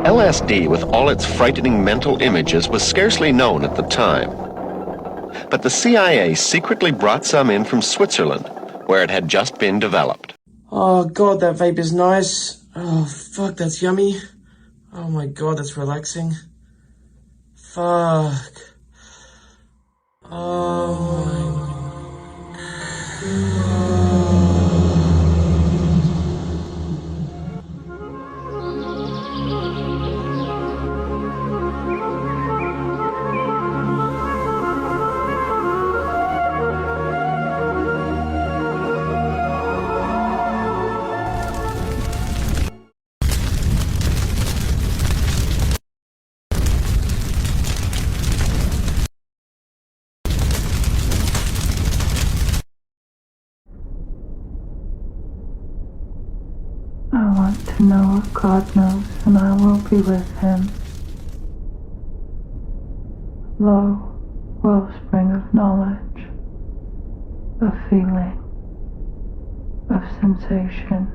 LSD, with all its frightening mental images, was scarcely known at the time. But the CIA secretly brought some in from Switzerland, where it had just been developed. Oh god, that vape is nice. Oh fuck, that's yummy. Oh my god, that's relaxing. Fuck. Oh my god. I want to know what God knows, and I will be with him. Lo, wellspring of knowledge, of feeling, of sensation,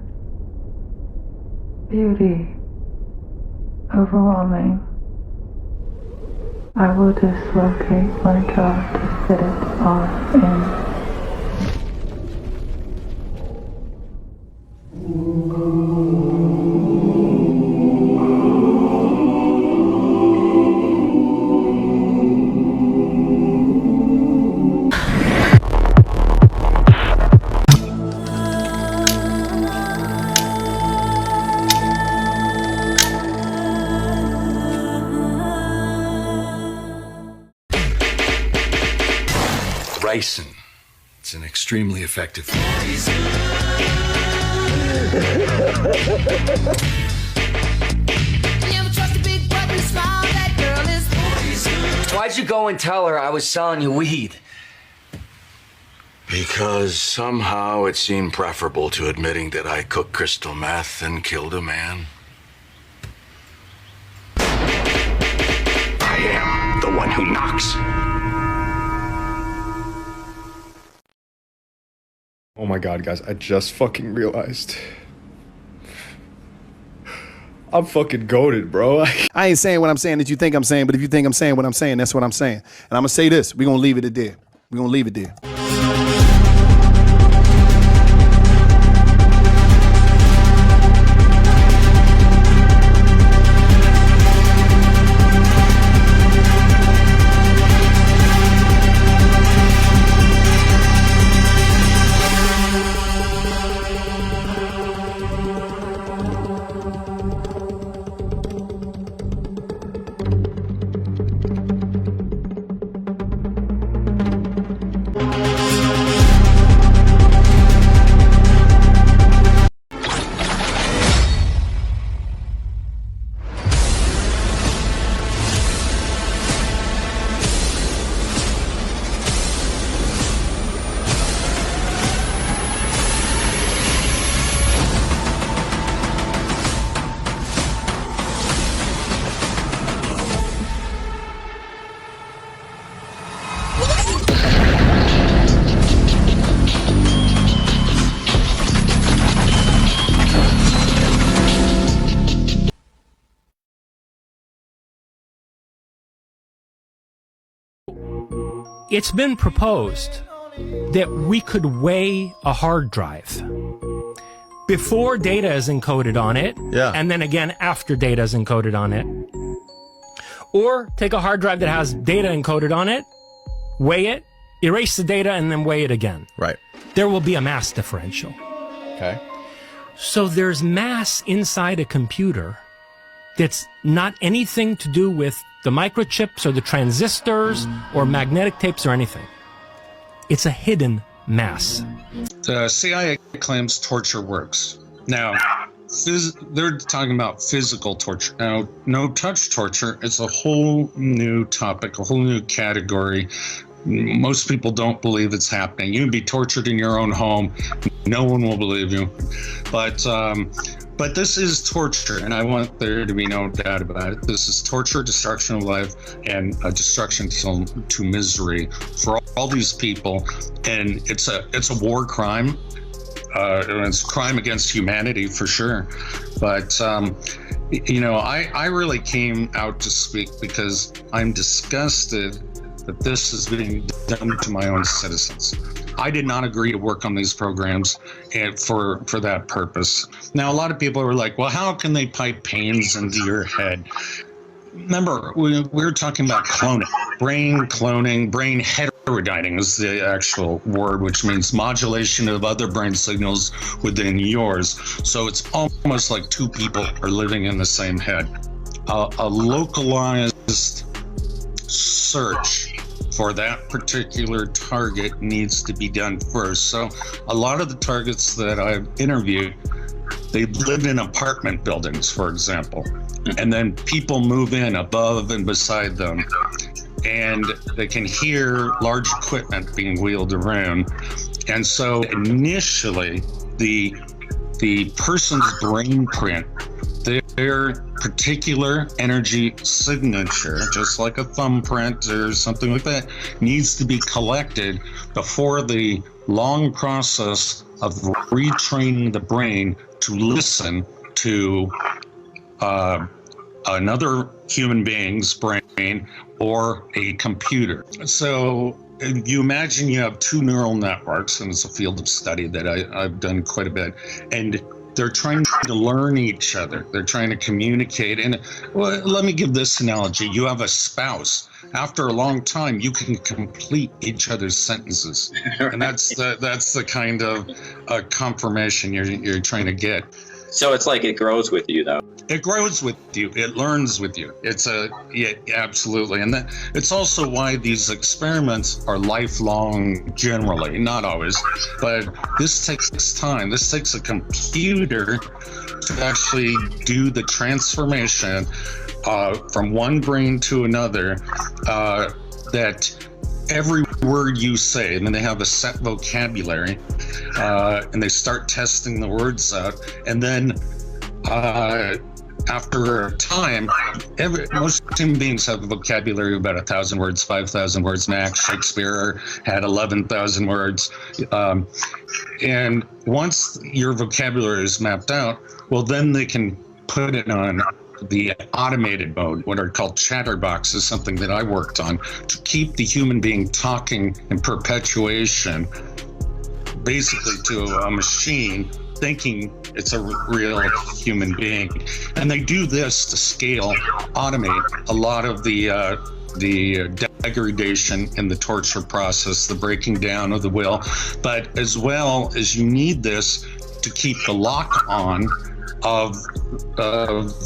beauty, overwhelming. I will dislocate my jaw to fit it off in. Ricin. It's an extremely effective Why'd you go and tell her I was selling you weed? Because somehow it seemed preferable to admitting that I cooked crystal meth and killed a man. I am the one who knocks. Oh my god, guys, I just fucking realized. I'm fucking goated, bro. I ain't saying what I'm saying that you think I'm saying, but if you think I'm saying what I'm saying, that's what I'm saying. And I'm gonna say this, we're gonna leave it at there. We're gonna leave it there. It's been proposed that we could weigh a hard drive before data is encoded on it, and then again after data is encoded on it. Or take a hard drive that has data encoded on it, weigh it, erase the data, and then weigh it again. Right. There will be a mass differential. Okay. So there's mass inside a computer that's not anything to do with the microchips or the transistors or magnetic tapes or anything. It's a hidden mass. The CIA claims torture works. Now, they're talking about physical torture. Now, no touch torture is a whole new topic, a whole new category Most people don't believe it's happening. You can be tortured in your own home. No one will believe you. But this is torture, and I want there to be no doubt about it. This is torture, destruction of life, and a destruction to misery for all these people. And it's a war crime. It's a crime against humanity for sure. But I really came out to speak because I'm disgusted that this is being done to my own citizens. I did not agree to work on these programs for that purpose. Now, a lot of people are like, well, how can they pipe pains into your head? Remember, we were talking about cloning, brain heterodyning is the actual word, which means modulation of other brain signals within yours. So it's almost like two people are living in the same head. A localized search for that particular target needs to be done first. So a lot of the targets that I've interviewed, they live in apartment buildings, for example, and then people move in above and beside them, and they can hear large equipment being wheeled around. And so initially, the person's brain print, their particular energy signature, just like a thumbprint or something like that, needs to be collected before the long process of retraining the brain to listen to another human being's brain or a computer. So you imagine you have two neural networks, and it's a field of study that I've done quite a bit, and they're trying to learn each other. They're trying to communicate. And well, let me give this analogy. You have a spouse. After a long time, you can complete each other's sentences. And that's the kind of confirmation you're trying to get. So it's like it grows with you, though. It grows with you. It learns with you. Yeah, absolutely. And it's also why these experiments are lifelong generally, not always, but this takes time. This takes a computer to actually do the transformation from one brain to another, that every word you say, and then they have a set vocabulary, and they start testing the words out, and then after a time, most human beings have a vocabulary of about 1,000 words, 5,000 words max. Shakespeare had 11,000 words. And once your vocabulary is mapped out, well, then they can put it on the automated mode, what are called chatterboxes, something that I worked on to keep the human being talking in perpetuation, basically to a machine thinking it's a real human being. And they do this to scale, automate a lot of the degradation in the torture process, the breaking down of the will, but as well as you need this to keep the lock on of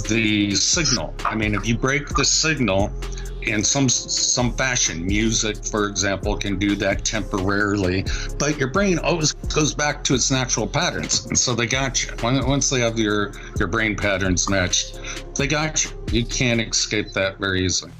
the signal. I mean, if you break the signal in some fashion, music, for example, can do that temporarily, but your brain always goes back to its natural patterns. And so they got you. Once they have your brain patterns matched, they got you. You can't escape that very easily.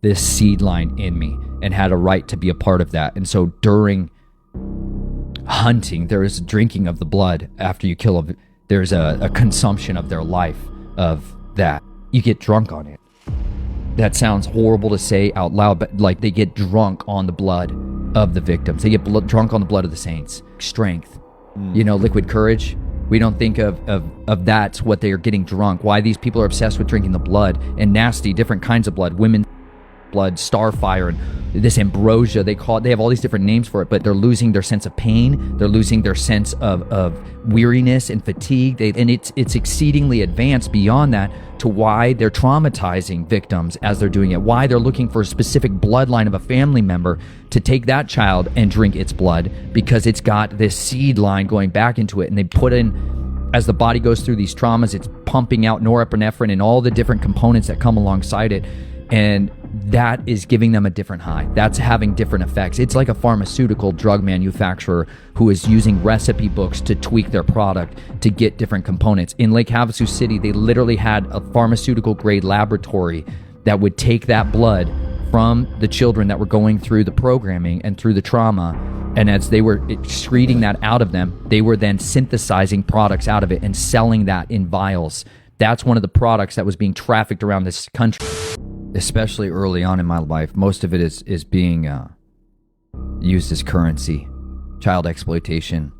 this seed line in me and had a right to be a part of that. And so during hunting, there is drinking of the blood after you kill There's a consumption of their life of that. You get drunk on it. That sounds horrible to say out loud, but like they get drunk on the blood of the victims. They get drunk on the blood of the saints. Strength, liquid courage. We don't think of that's what they are getting drunk. Why these people are obsessed with drinking the blood and nasty, different kinds of blood. Women blood, starfire, and this ambrosia, they have all these different names for it, but they're losing their sense of pain. They're losing their sense of weariness and fatigue. And it's exceedingly advanced beyond that to why they're traumatizing victims as they're doing it. Why they're looking for a specific bloodline of a family member to take that child and drink its blood because it's got this seed line going back into it. And they put in, as the body goes through these traumas, it's pumping out norepinephrine and all the different components that come alongside it. And that is giving them a different high. That's having different effects. It's like a pharmaceutical drug manufacturer who is using recipe books to tweak their product to get different components. In Lake Havasu City, they literally had a pharmaceutical grade laboratory that would take that blood from the children that were going through the programming and through the trauma. And as they were excreting that out of them, they were then synthesizing products out of it and selling that in vials. That's one of the products that was being trafficked around this country. Especially early on in my life, most of it is being used as currency, child exploitation,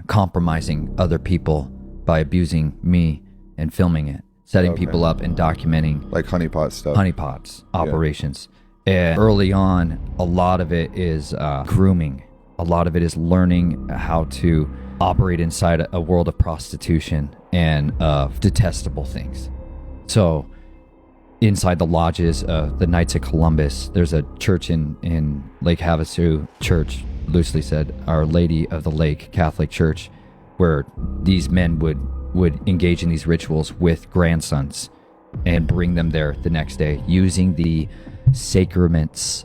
compromising other people by abusing me and filming it, setting people up and documenting. Like honeypot stuff. Honeypots, operations. And early on, a lot of it is grooming. A lot of it is learning how to operate inside a world of prostitution and of detestable things. So inside the lodges of the Knights of Columbus, there's a church in Lake Havasu, church, loosely said, Our Lady of the Lake Catholic Church, where these men would engage in these rituals with grandsons and bring them there the next day, using the sacraments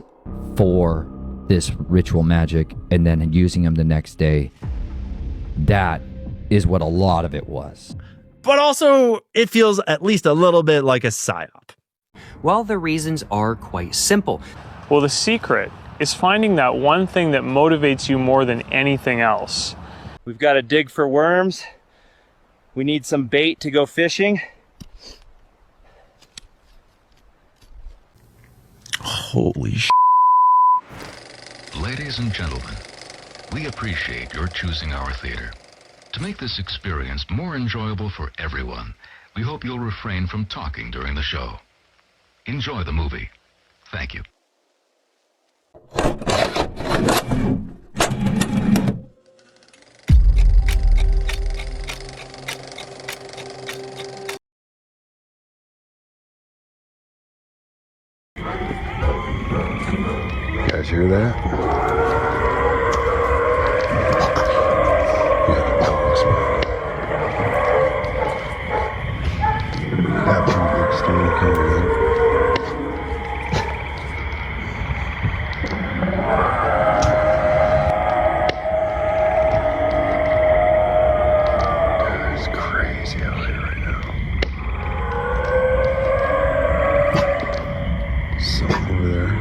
for this ritual magic and then using them the next day. That is what a lot of it was. But also, it feels at least a little bit like a psyop. Well, the reasons are quite simple. Well, the secret is finding that one thing that motivates you more than anything else. We've got to dig for worms. We need some bait to go fishing. Holy shit. Ladies and gentlemen, we appreciate your choosing our theater. To make this experience more enjoyable for everyone, we hope you'll refrain from talking during the show. Enjoy the movie. Thank you. You guys hear that? That big storm coming in. It's crazy out here right now. Something over there.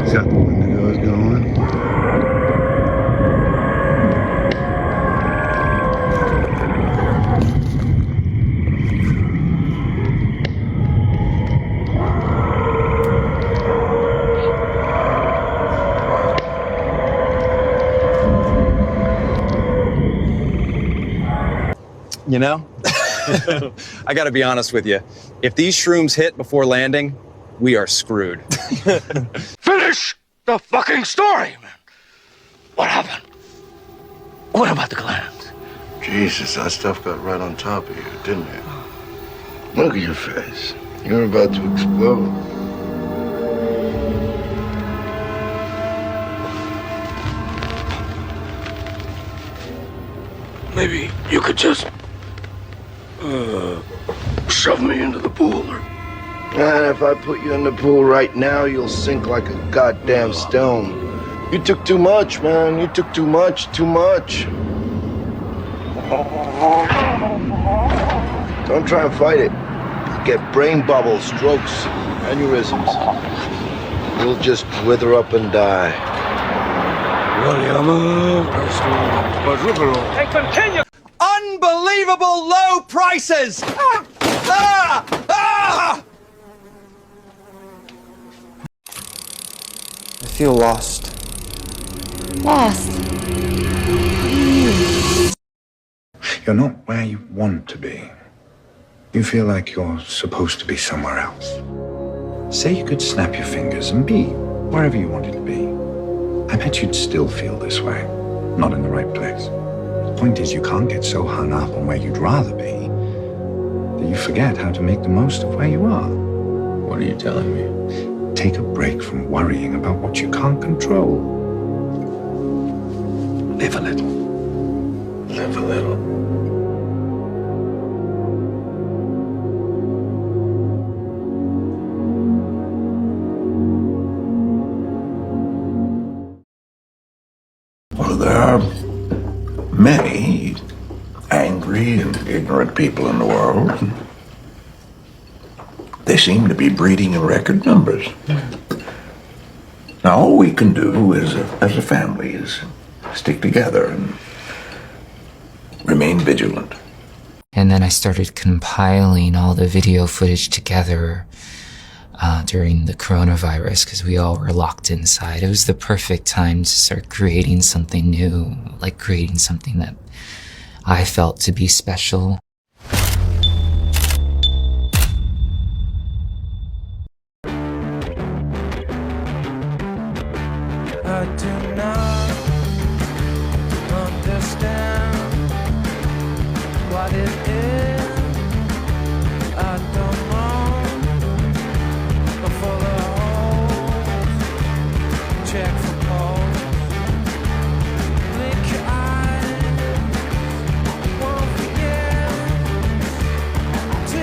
He's got the windows going. You know, I got to be honest with you. If these shrooms hit before landing, we are screwed. Finish the fucking story, man. What happened? What about the glands? Jesus, that stuff got right on top of you, didn't it? Look at your face. You're about to explode. Maybe you could just shove me into the pool. And if I put you in the pool right now, you'll sink like a goddamn stone. You took too much, man. You took too much, too much. Don't try and fight it. You get brain bubbles, strokes, aneurysms. you'll just wither up and die. And continue. Unbelievable low prices! I feel lost. Lost. You're not where you want to be. You feel like you're supposed to be somewhere else. Say you could snap your fingers and be wherever you wanted to be. I bet you'd still feel this way. Not in the right place. The point is, you can't get so hung up on where you'd rather be that you forget how to make the most of where you are. What are you telling me? Take a break from worrying about what you can't control. Live a little. Live a little. Well, there are many angry and ignorant people in the world. They seem to be breeding in record numbers. Now, all we can do as a family is stick together and remain vigilant. And then I started compiling all the video footage together during the coronavirus because we all were locked inside. It was the perfect time to start creating something new, like creating something that I felt to be special. I do not understand what it is. I don't know. For the holes, check for holes. Blink your eyes, won't forget to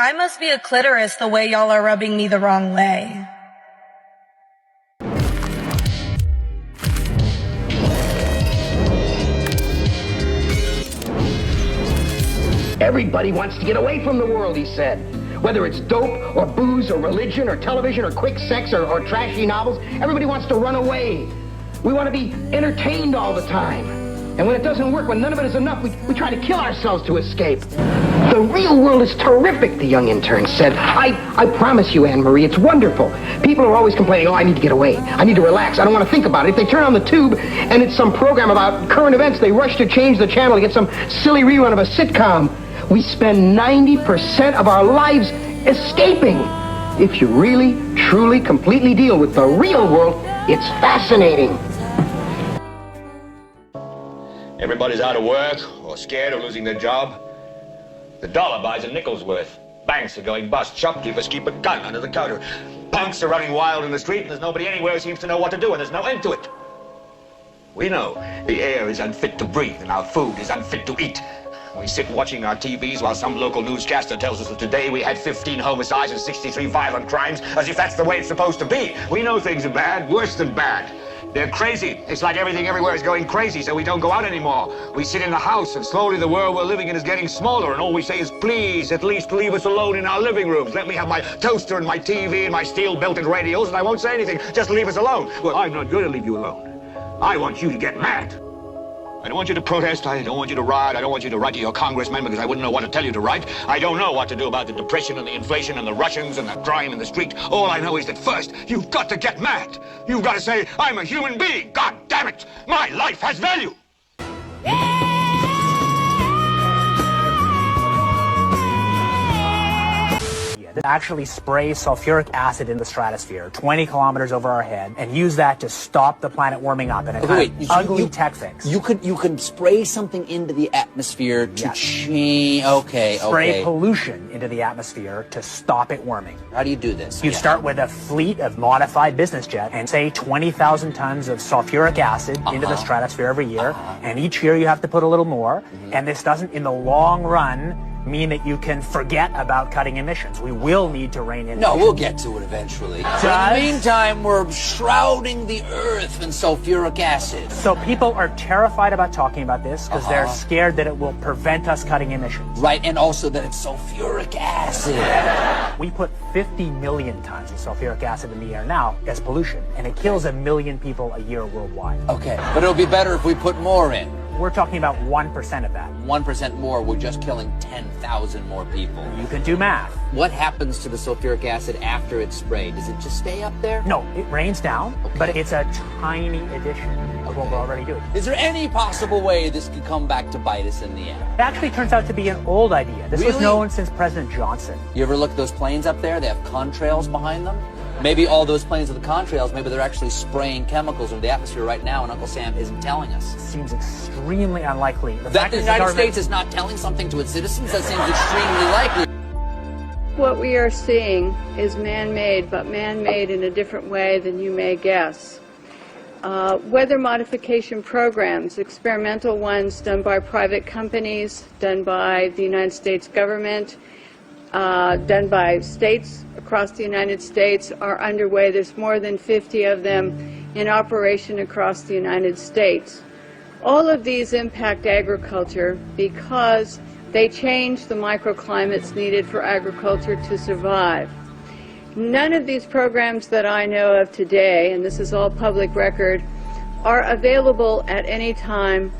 I must be a clitoris the way y'all are rubbing me the wrong way. Everybody wants to get away from the world, he said. Whether it's dope or booze or religion or television or quick sex or trashy novels, everybody wants to run away. We want to be entertained all the time. And when it doesn't work, when none of it is enough, we try to kill ourselves to escape. The real world is terrific, the young intern said. I promise you, Anne-Marie, it's wonderful. People are always complaining, oh, I need to get away. I need to relax. I don't want to think about it. If they turn on the tube and it's some program about current events, they rush to change the channel to get some silly rerun of a sitcom. We spend 90% of our lives escaping. If you really, truly, completely deal with the real world, it's fascinating. Everybody's out of work or scared of losing their job. The dollar buys a nickel's worth. Banks are going bust. Shopkeepers keep a gun under the counter. Punks are running wild in the street, and there's nobody anywhere who seems to know what to do, and there's no end to it. We know the air is unfit to breathe, and our food is unfit to eat. We sit watching our TVs while some local newscaster tells us that today we had 15 homicides and 63 violent crimes, as if that's the way it's supposed to be. We know things are bad, worse than bad. They're crazy. It's like everything everywhere is going crazy, so we don't go out anymore. We sit in the house, and slowly the world we're living in is getting smaller, and all we say is, please, at least leave us alone in our living rooms. Let me have my toaster and my TV and my steel-belted radios, and I won't say anything. Just leave us alone. Well, I'm not going to leave you alone. I want you to get mad. I don't want you to protest. I don't want you to riot. I don't want you to write to your congressman because I wouldn't know what to tell you to write. I don't know what to do about the depression and the inflation and the Russians and the crime in the street. All I know is that first, you've got to get mad. You've got to say, I'm a human being. God damn it. My life has value. Actually spray sulfuric acid in the stratosphere 20 kilometers over our head and use that to stop the planet warming up in a kind of ugly tech fix. You could spray something into the atmosphere to change. Spray pollution into the atmosphere to stop it warming. How do you do this? You start with a fleet of modified business jets and say 20,000 tons of sulfuric acid into the stratosphere every year, and each year you have to put a little more. And this doesn't, in the long run, mean that you can forget about cutting emissions. We will need to rein in No, emissions. we'll get to it eventually. In the meantime, we're shrouding the earth in sulfuric acid. So people are terrified about talking about this because they're scared that it will prevent us cutting emissions. Right, and also that it's sulfuric acid. We put 50 million tons of sulfuric acid in the air now as pollution, and it kills 1 million people a year worldwide. Okay, but it'll be better if we put more in. We're talking about 1% of that. 1% more, we're just killing 10,000 more people. You can do math. What happens to the sulfuric acid after it's sprayed? Does it just stay up there? No, it rains down, but it's a tiny addition of what we're already doing. Is there any possible way this could come back to bite us in the end? It actually turns out to be an old idea. This was known since President Johnson. You ever look at those planes up there? They have contrails behind them. Maybe all those planes with the contrails, maybe they're actually spraying chemicals into the atmosphere right now and Uncle Sam isn't telling us. Seems extremely unlikely. That the United States is not telling something to its citizens, that seems extremely likely. What we are seeing is man-made, but man-made in a different way than you may guess. Weather modification programs, experimental ones done by private companies, done by the United States government, done by states across the United States are underway. There's more than 50 of them in operation across the United States. All of these impact agriculture because they change the microclimates needed for agriculture to survive. None of these programs that I know of today, and this is all public record, are available at any time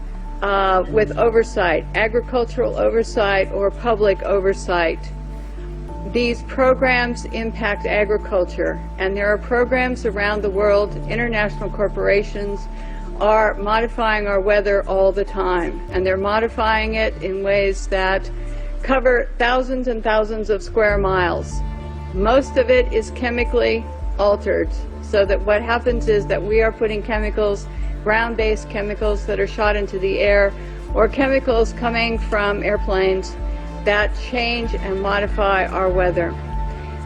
with oversight, agricultural oversight or public oversight. These programs impact agriculture, and there are programs around the world. International corporations are modifying our weather all the time, and they're modifying it in ways that cover thousands and thousands of square miles. Most of it is chemically altered, so that what happens is that we are putting chemicals, ground-based chemicals that are shot into the air, or chemicals coming from airplanes that change and modify our weather.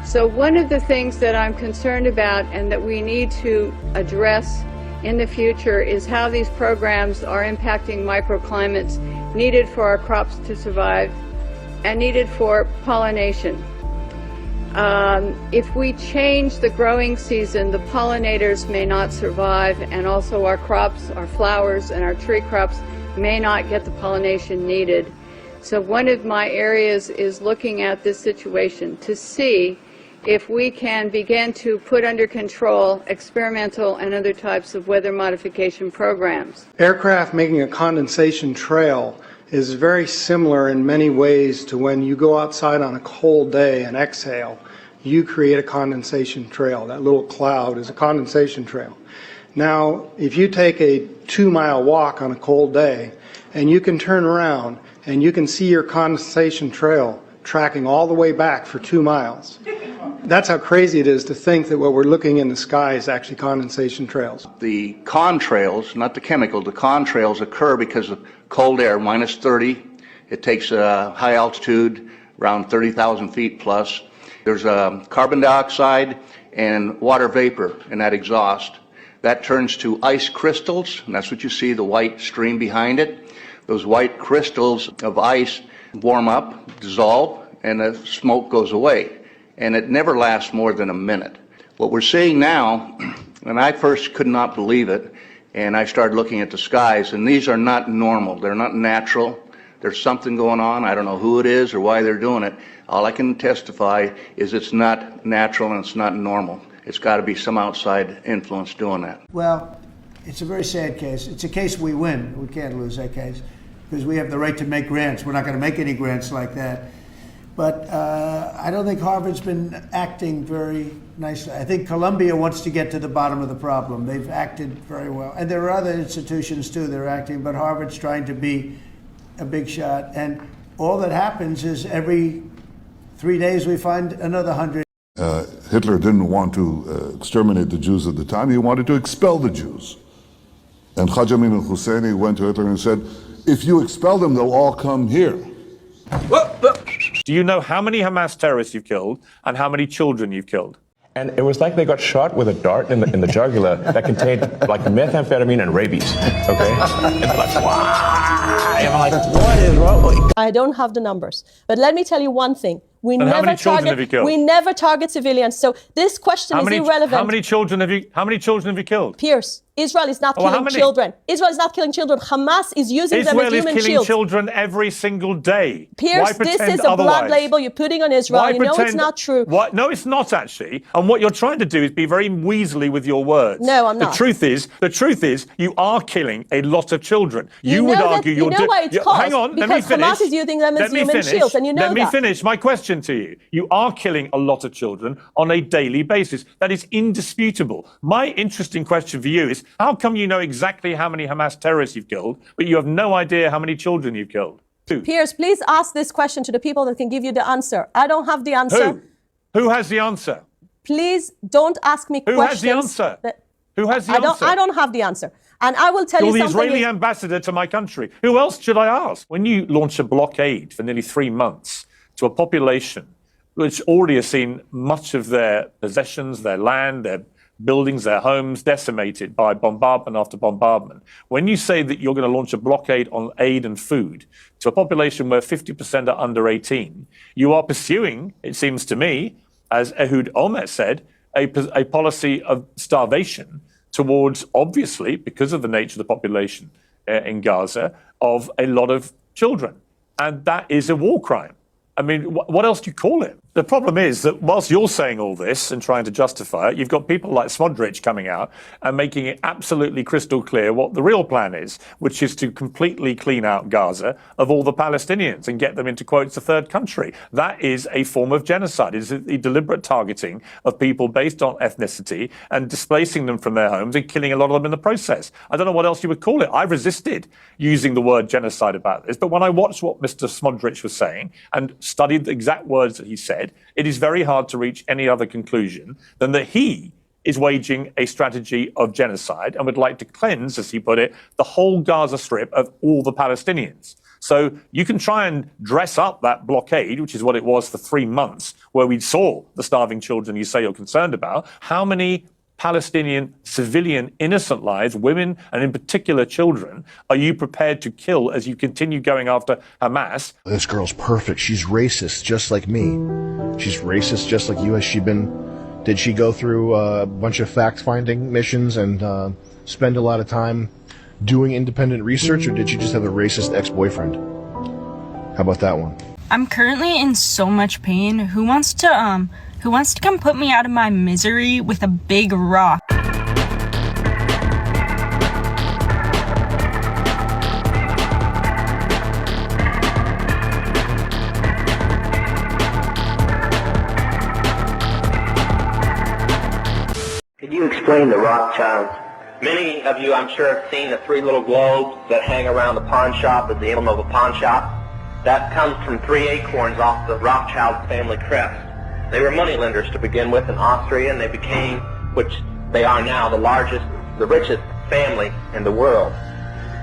So one of the things that I'm concerned about and that we need to address in the future is how these programs are impacting microclimates needed for our crops to survive and needed for pollination. If we change the growing season, the pollinators may not survive, and also our crops, our flowers, and our tree crops may not get the pollination needed. So one of my areas is looking at this situation to see if we can begin to put under control experimental and other types of weather modification programs. Aircraft making a condensation trail is very similar in many ways to when you go outside on a cold day and exhale, you create a condensation trail. That little cloud is a condensation trail. Now, if you take a 2-mile walk on a cold day and you can turn around and you can see your condensation trail tracking all the way back for 2 miles. That's how crazy it is to think that what we're looking in the sky is actually condensation trails. The contrails, not the chemical, the contrails occur because of cold air, minus 30. It takes high altitude, around 30,000 feet plus. There's carbon dioxide and water vapor in that exhaust. That turns to ice crystals, and that's what you see, the white stream behind it. Those white crystals of ice warm up, dissolve, and the smoke goes away. And it never lasts more than a minute. What we're seeing now, and I first could not believe it, and I started looking at the skies, and these are not normal. They're not natural. There's something going on. I don't know who it is or why they're doing it. All I can testify is it's not natural and it's not normal. It's got to be some outside influence doing that. Well, it's a very sad case. It's a case we win. We can't lose that case because we have the right to make grants. We're not going to make any grants like that. But I don't think Harvard's been acting very nicely. I think Columbia wants to get to the bottom of the problem. They've acted very well. And there are other institutions, too, that are acting, but Harvard's trying to be a big shot. And all that happens is every 3 days we find another 100. Hitler didn't want to exterminate the Jews at the time. He wanted to expel the Jews. And Haj Amin al-Husseini went to Hitler and said, if you expel them, they'll all come here. Do you know how many Hamas terrorists you've killed and how many children you've killed? And it was like they got shot with a dart in the jugular that contained like methamphetamine and rabies. Okay? And they're like, why? And I'm like, what is wrong? I don't have the numbers, but let me tell you one thing. We And how never many children have you killed? We never target civilians. So this question is irrelevant. How many children have you killed? Pierce, Israel is not Oh, how killing many? children. Israel is not killing children. Hamas is using them as Israel is human killing shields. children every single day. Pierce, Why this pretend is a blood otherwise? label you're putting on Israel. Why You know it's pretend- not true. What? No, it's not actually. And what you're trying to do is be very weaselly with your words. No, I'm not. The truth is, you are killing a lot of children. You would know that- argue you know why it's caused? Hang on, let me Because finish. Hamas is using them as Let me human finish. shields, and you know Let me that. finish my question to you. You are killing a lot of children on a daily basis. That is indisputable. My interesting question for you is, how come you know exactly how many Hamas terrorists you've killed, but you have no idea how many children you've killed? Pierce, please ask this question to the people that can give you the answer. I don't have the answer. Who has the answer? Please don't ask me Who questions. has the answer? Who has the I answer? don't have the answer. And I will tell You're you the something. Israeli ambassador to my country. Who else should I ask? When you launch a blockade for nearly 3 months to a population which already has seen much of their possessions, their land, their buildings, their homes decimated by bombardment after bombardment. When you say that you're going to launch a blockade on aid and food to a population where 50% are under 18, you are pursuing, it seems to me, as Ehud Olmert said, a policy of starvation towards, obviously, because of the nature of the population in Gaza, of a lot of children. And that is a war crime. I mean, what else do you call it? The problem is that whilst you're saying all this and trying to justify it, you've got people like Smodrich coming out and making it absolutely crystal clear what the real plan is, which is to completely clean out Gaza of all the Palestinians and get them into, quotes, a third country. That is a form of genocide. It's the deliberate targeting of people based on ethnicity and displacing them from their homes and killing a lot of them in the process. I don't know what else you would call it. I resisted using the word genocide about this, but when I watched what Mr. Smodrich was saying and studied the exact words that he said, it is very hard to reach any other conclusion than that he is waging a strategy of genocide and would like to cleanse, as he put it, the whole Gaza Strip of all the Palestinians. So you can try and dress up that blockade, which is what it was for 3 months, where we saw the starving children you say you're concerned about. How many Palestinian civilian innocent lives, women and in particular children, are you prepared to kill as you continue going after Hamas? This girl's perfect. She's racist just like me. She's racist just like you. Did she go through a bunch of fact-finding missions and spend a lot of time doing independent research, or did she just have a racist ex-boyfriend? How about that one? I'm currently in so much pain. Who wants to come put me out of my misery with a big rock? Could you explain the Rothschilds? Many of you, I'm sure, have seen the 3 little globes that hang around the pawn shop as the emblem of a pawn shop. That comes from 3 acorns off the Rothschild family crest. They were moneylenders to begin with in Austria, and they became, which they are now, the richest family in the world.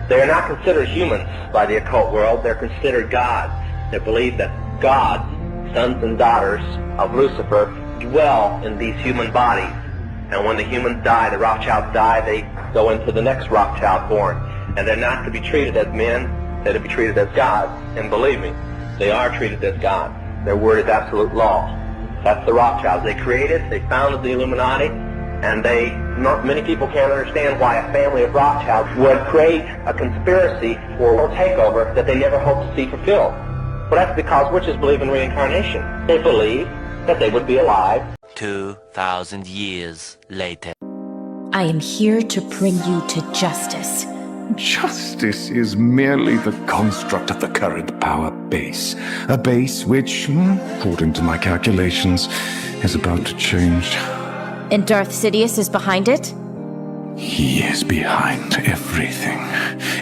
They are not considered humans by the occult world. They're considered gods. They believe that God, sons and daughters of Lucifer, dwell in these human bodies. And when the humans die, the Rothschilds die, they go into the next Rothschild born. And they're not to be treated as men, they're to be treated as gods. And believe me, they are treated as gods. Their word is absolute law. That's the Rothschilds. They founded the Illuminati, and many people can't understand why a family of Rothschilds would create a conspiracy for a takeover that they never hoped to see fulfilled. Well, that's because witches believe in reincarnation. They believe that they would be alive 2,000 years later. I am here to bring you to justice. Justice is merely the construct of the current power base. A base which, according to my calculations, is about to change. And Darth Sidious is behind it? He is behind everything.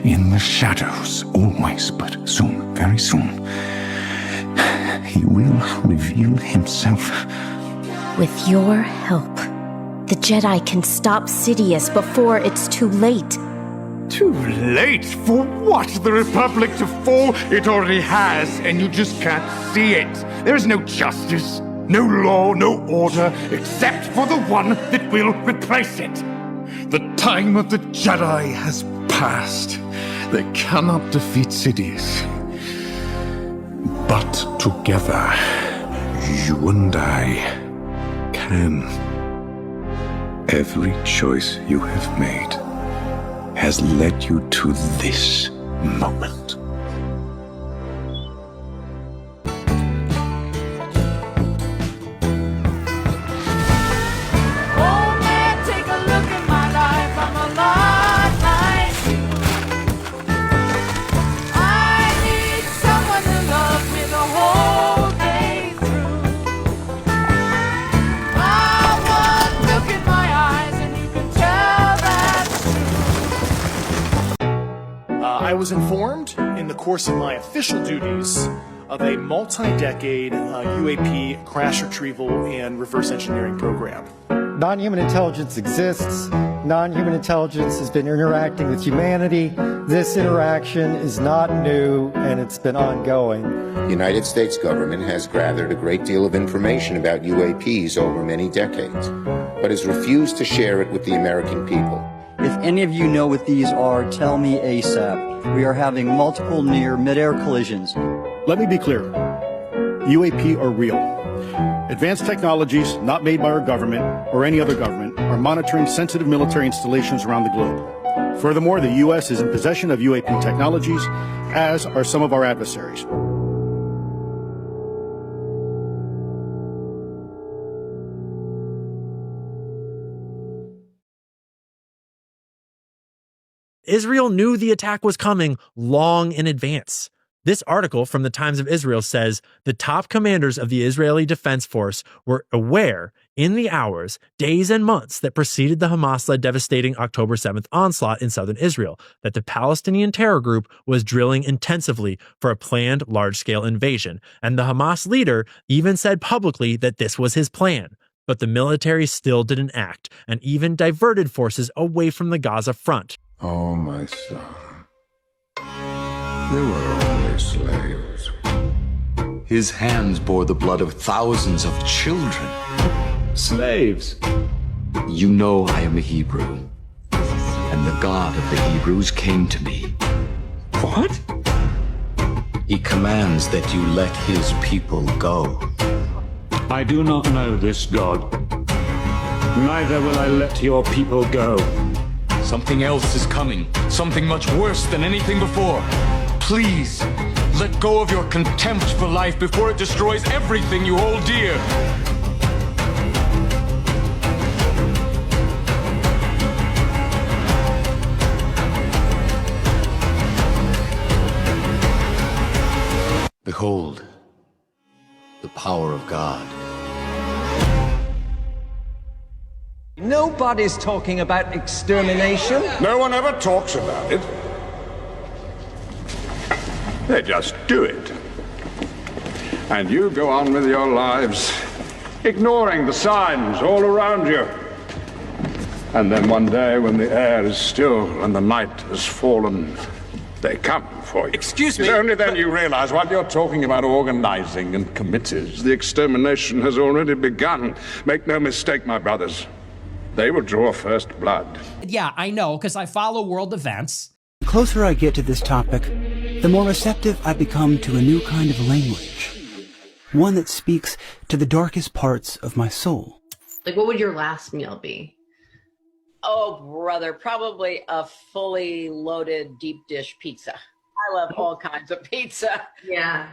In the shadows, always, but soon, very soon, he will reveal himself. With your help, the Jedi can stop Sidious before it's too late. Too late? For what? The Republic to fall? It already has, and you just can't see it. There is no justice. No law, no order, except for the one that will replace it. The time of the Jedi has passed. They cannot defeat Sidious. But together, you and I can. Every choice you have made has led you to this moment. I was informed in the course of my official duties of a multi-decade UAP crash retrieval and reverse engineering program. Non-human intelligence exists. Non-human intelligence has been interacting with humanity. This interaction is not new, and it's been ongoing. The United States government has gathered a great deal of information about UAPs over many decades, but has refused to share it with the American people. If any of you know what these are, tell me ASAP. We are having multiple near mid-air collisions. Let me be clear. UAP are real. Advanced technologies not made by our government or any other government are monitoring sensitive military installations around the globe. Furthermore, the U.S. is in possession of UAP technologies, as are some of our adversaries. Israel knew the attack was coming long in advance. This article from the Times of Israel says the top commanders of the Israeli Defense Force were aware in the hours, days, and months that preceded the Hamas-led devastating October 7th onslaught in southern Israel that the Palestinian terror group was drilling intensively for a planned large-scale invasion, and the Hamas leader even said publicly that this was his plan. But the military still didn't act, and even diverted forces away from the Gaza front. Oh, my son. They were only slaves. His hands bore the blood of thousands of children. Slaves. You know I am a Hebrew, and the God of the Hebrews came to me. What? He commands that you let his people go. I do not know this God. Neither will I let your people go. Something else is coming. Something much worse than anything before. Please, let go of your contempt for life before it destroys everything you hold dear. Behold, the power of God. Nobody's talking about extermination. No one ever talks about it. They just do it. And you go on with your lives, ignoring the signs all around you. And then one day, when the air is still and the night has fallen, they come for you. Excuse me. It's only then you realize what you're talking about organizing and committees. The extermination has already begun. Make no mistake, my brothers. They will draw first blood. Yeah, I know, because I follow world events. The closer I get to this topic, the more receptive I become to a new kind of language. One that speaks to the darkest parts of my soul. Like, what would your last meal be? Oh, brother, probably a fully loaded deep dish pizza. I love all kinds of pizza. Yeah.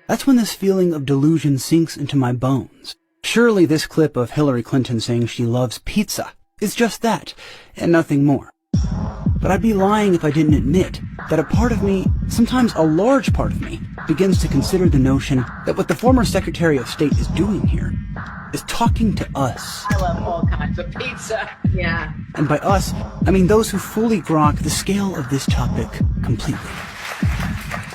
That's when this feeling of delusion sinks into my bones. Surely this clip of Hillary Clinton saying she loves pizza is just that, and nothing more. But I'd be lying if I didn't admit that a part of me, sometimes a large part of me, begins to consider the notion that what the former Secretary of State is doing here is talking to us. I love all kinds of pizza. Yeah. And by us, I mean those who fully grok the scale of this topic completely.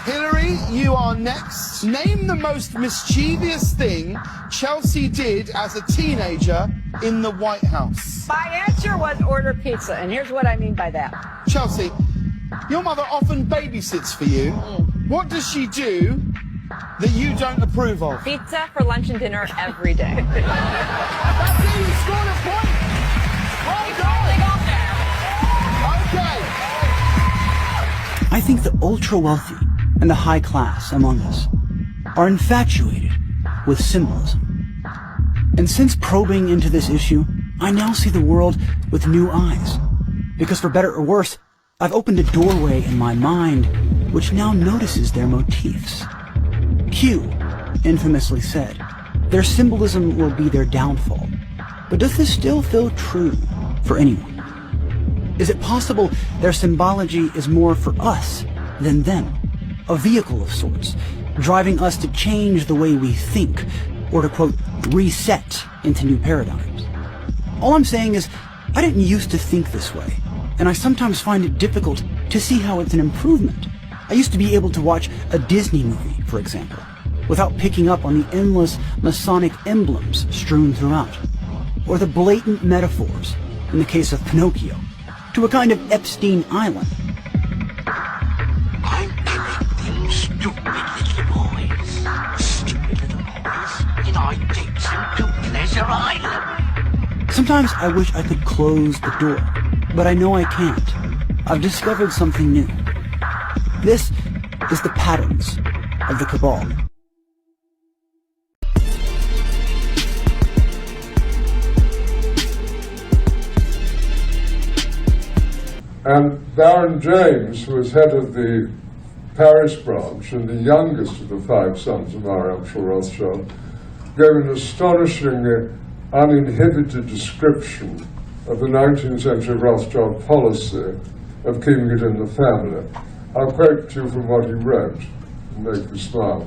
Hillary, you are next. Name the most mischievous thing Chelsea did as a teenager in the White House. My answer was order pizza, and here's what I mean by that. Chelsea, your mother often babysits for you. What does she do that you don't approve of? Pizza for lunch and dinner every day. That's it, you scored a point! Well done! Okay. I think the ultra-wealthy and the high class among us are infatuated with symbolism. And since probing into this issue, I now see the world with new eyes. Because for better or worse, I've opened a doorway in my mind which now notices their motifs. Q infamously said, their symbolism will be their downfall. But does this still feel true for anyone? Is it possible their symbology is more for us than them? A vehicle of sorts, driving us to change the way we think, or to, quote, reset into new paradigms. All I'm saying is, I didn't used to think this way, and I sometimes find it difficult to see how it's an improvement. I used to be able to watch a Disney movie, for example, without picking up on the endless Masonic emblems strewn throughout, or the blatant metaphors, in the case of Pinocchio, to a kind of Epstein Island. I'm collecting stupid little boys. Stupid little boys. And I take them to Pleasure Island. Sometimes I wish I could close the door, but I know I can't. I've discovered something new. This is the patterns of the Cabal. And Baron James, who was head of the Paris branch and the youngest of the 5 sons of our Emperor Rothschild, gave an astonishingly uninhibited description of the 19th century Rothschild policy of keeping it in the family. I'll quote to you from what he wrote and make you smile.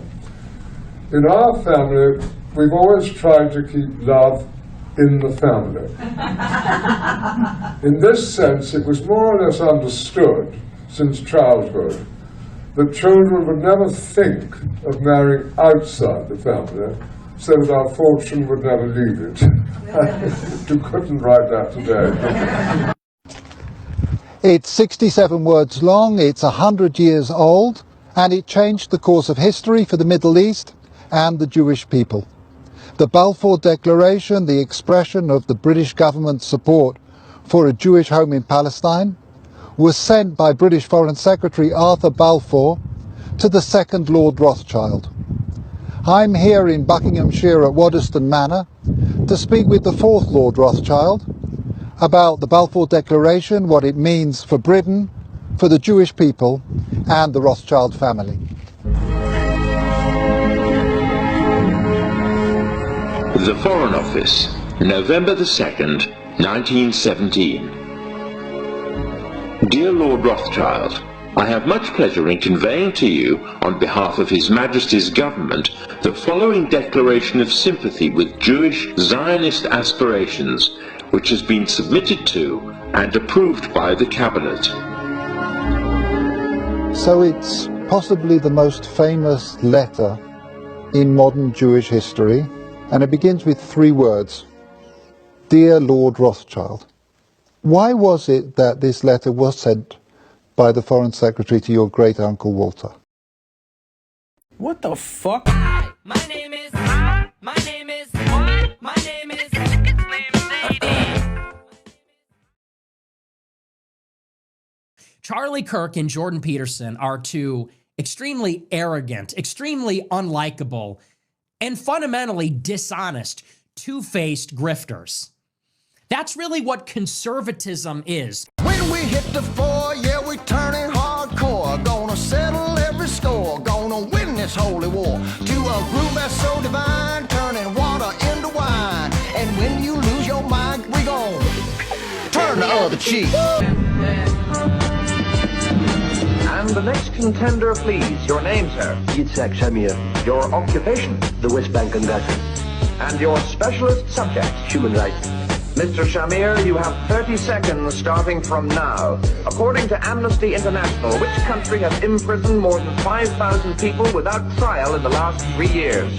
In our family, we've always tried to keep love in the family. In this sense, it was more or less understood since childhood that children would never think of marrying outside the family, so that our fortune would never leave it. You couldn't write that today. It's 67 words long, it's 100 years old, and it changed the course of history for the Middle East and the Jewish people. The Balfour Declaration, the expression of the British government's support for a Jewish home in Palestine, was sent by British Foreign Secretary Arthur Balfour to the second Lord Rothschild. I'm here in Buckinghamshire at Waddesdon Manor to speak with the fourth Lord Rothschild about the Balfour Declaration, what it means for Britain, for the Jewish people and the Rothschild family. The Foreign Office, November the 2nd, 1917. Dear Lord Rothschild, I have much pleasure in conveying to you, on behalf of His Majesty's government, the following declaration of sympathy with Jewish Zionist aspirations, which has been submitted to and approved by the Cabinet. So it's possibly the most famous letter in modern Jewish history, and it begins with 3 words. Dear Lord Rothschild. Why was it that this letter was sent by the Foreign Secretary to your great-uncle Walter? What the fuck? My name is Charlie Kirk and Jordan Peterson are 2 extremely arrogant, extremely unlikable, and fundamentally dishonest, two-faced grifters. That's really what conservatism is. When we hit the floor, yeah, we turning hardcore. Gonna settle every score, gonna win this holy war. To a groove that's so divine, turning water into wine. And when you lose your mind, we gon' turn the other cheek. And the next contender, please. Your name, sir? Yitzhak Shamir. Your occupation? The West Bank and Gaza. And your specialist subject? Human rights. Mr. Shamir, you have 30 seconds starting from now. According to Amnesty International, which country has imprisoned more than 5,000 people without trial in the last 3 years?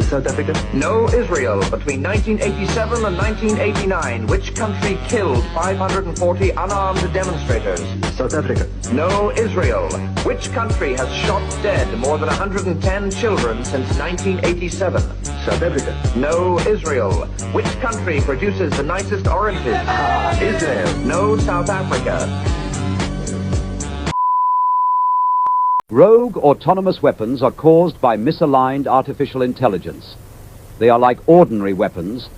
South Africa? No, Israel. Between 1987 and 1989, which country killed 540 unarmed demonstrators? South Africa. No, Israel. Which country has shot dead more than 110 children since 1987? South Africa. No, Israel. Which country produces the nicest oranges? Israel. No, South Africa. Rogue autonomous weapons are caused by misaligned artificial intelligence. They are like ordinary weapons,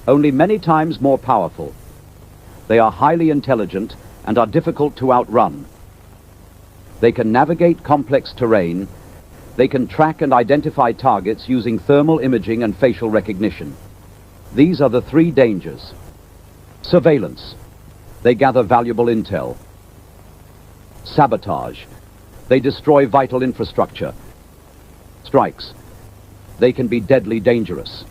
only many times more powerful. They are highly intelligent and are difficult to outrun. They can navigate complex terrain. They can track and identify targets using thermal imaging and facial recognition. These are the three dangers. Surveillance. They gather valuable intel. Sabotage. They destroy vital infrastructure. Strikes. They can be deadly dangerous.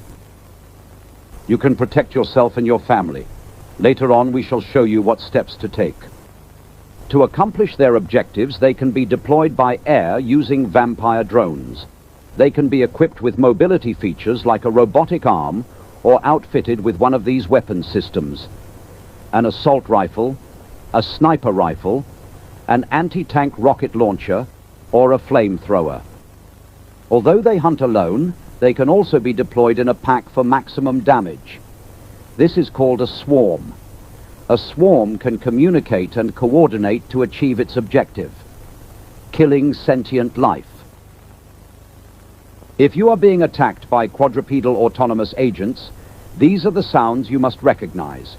You can protect yourself and your family. Later on, we shall show you what steps to take. To accomplish their objectives, they can be deployed by air using vampire drones. They can be equipped with mobility features like a robotic arm or outfitted with one of these weapon systems: an assault rifle, a sniper rifle, an anti-tank rocket launcher, or a flamethrower. Although they hunt alone, they can also be deployed in a pack for maximum damage. This is called a swarm. A swarm can communicate and coordinate to achieve its objective: killing sentient life. If you are being attacked by quadrupedal autonomous agents, these are the sounds you must recognize.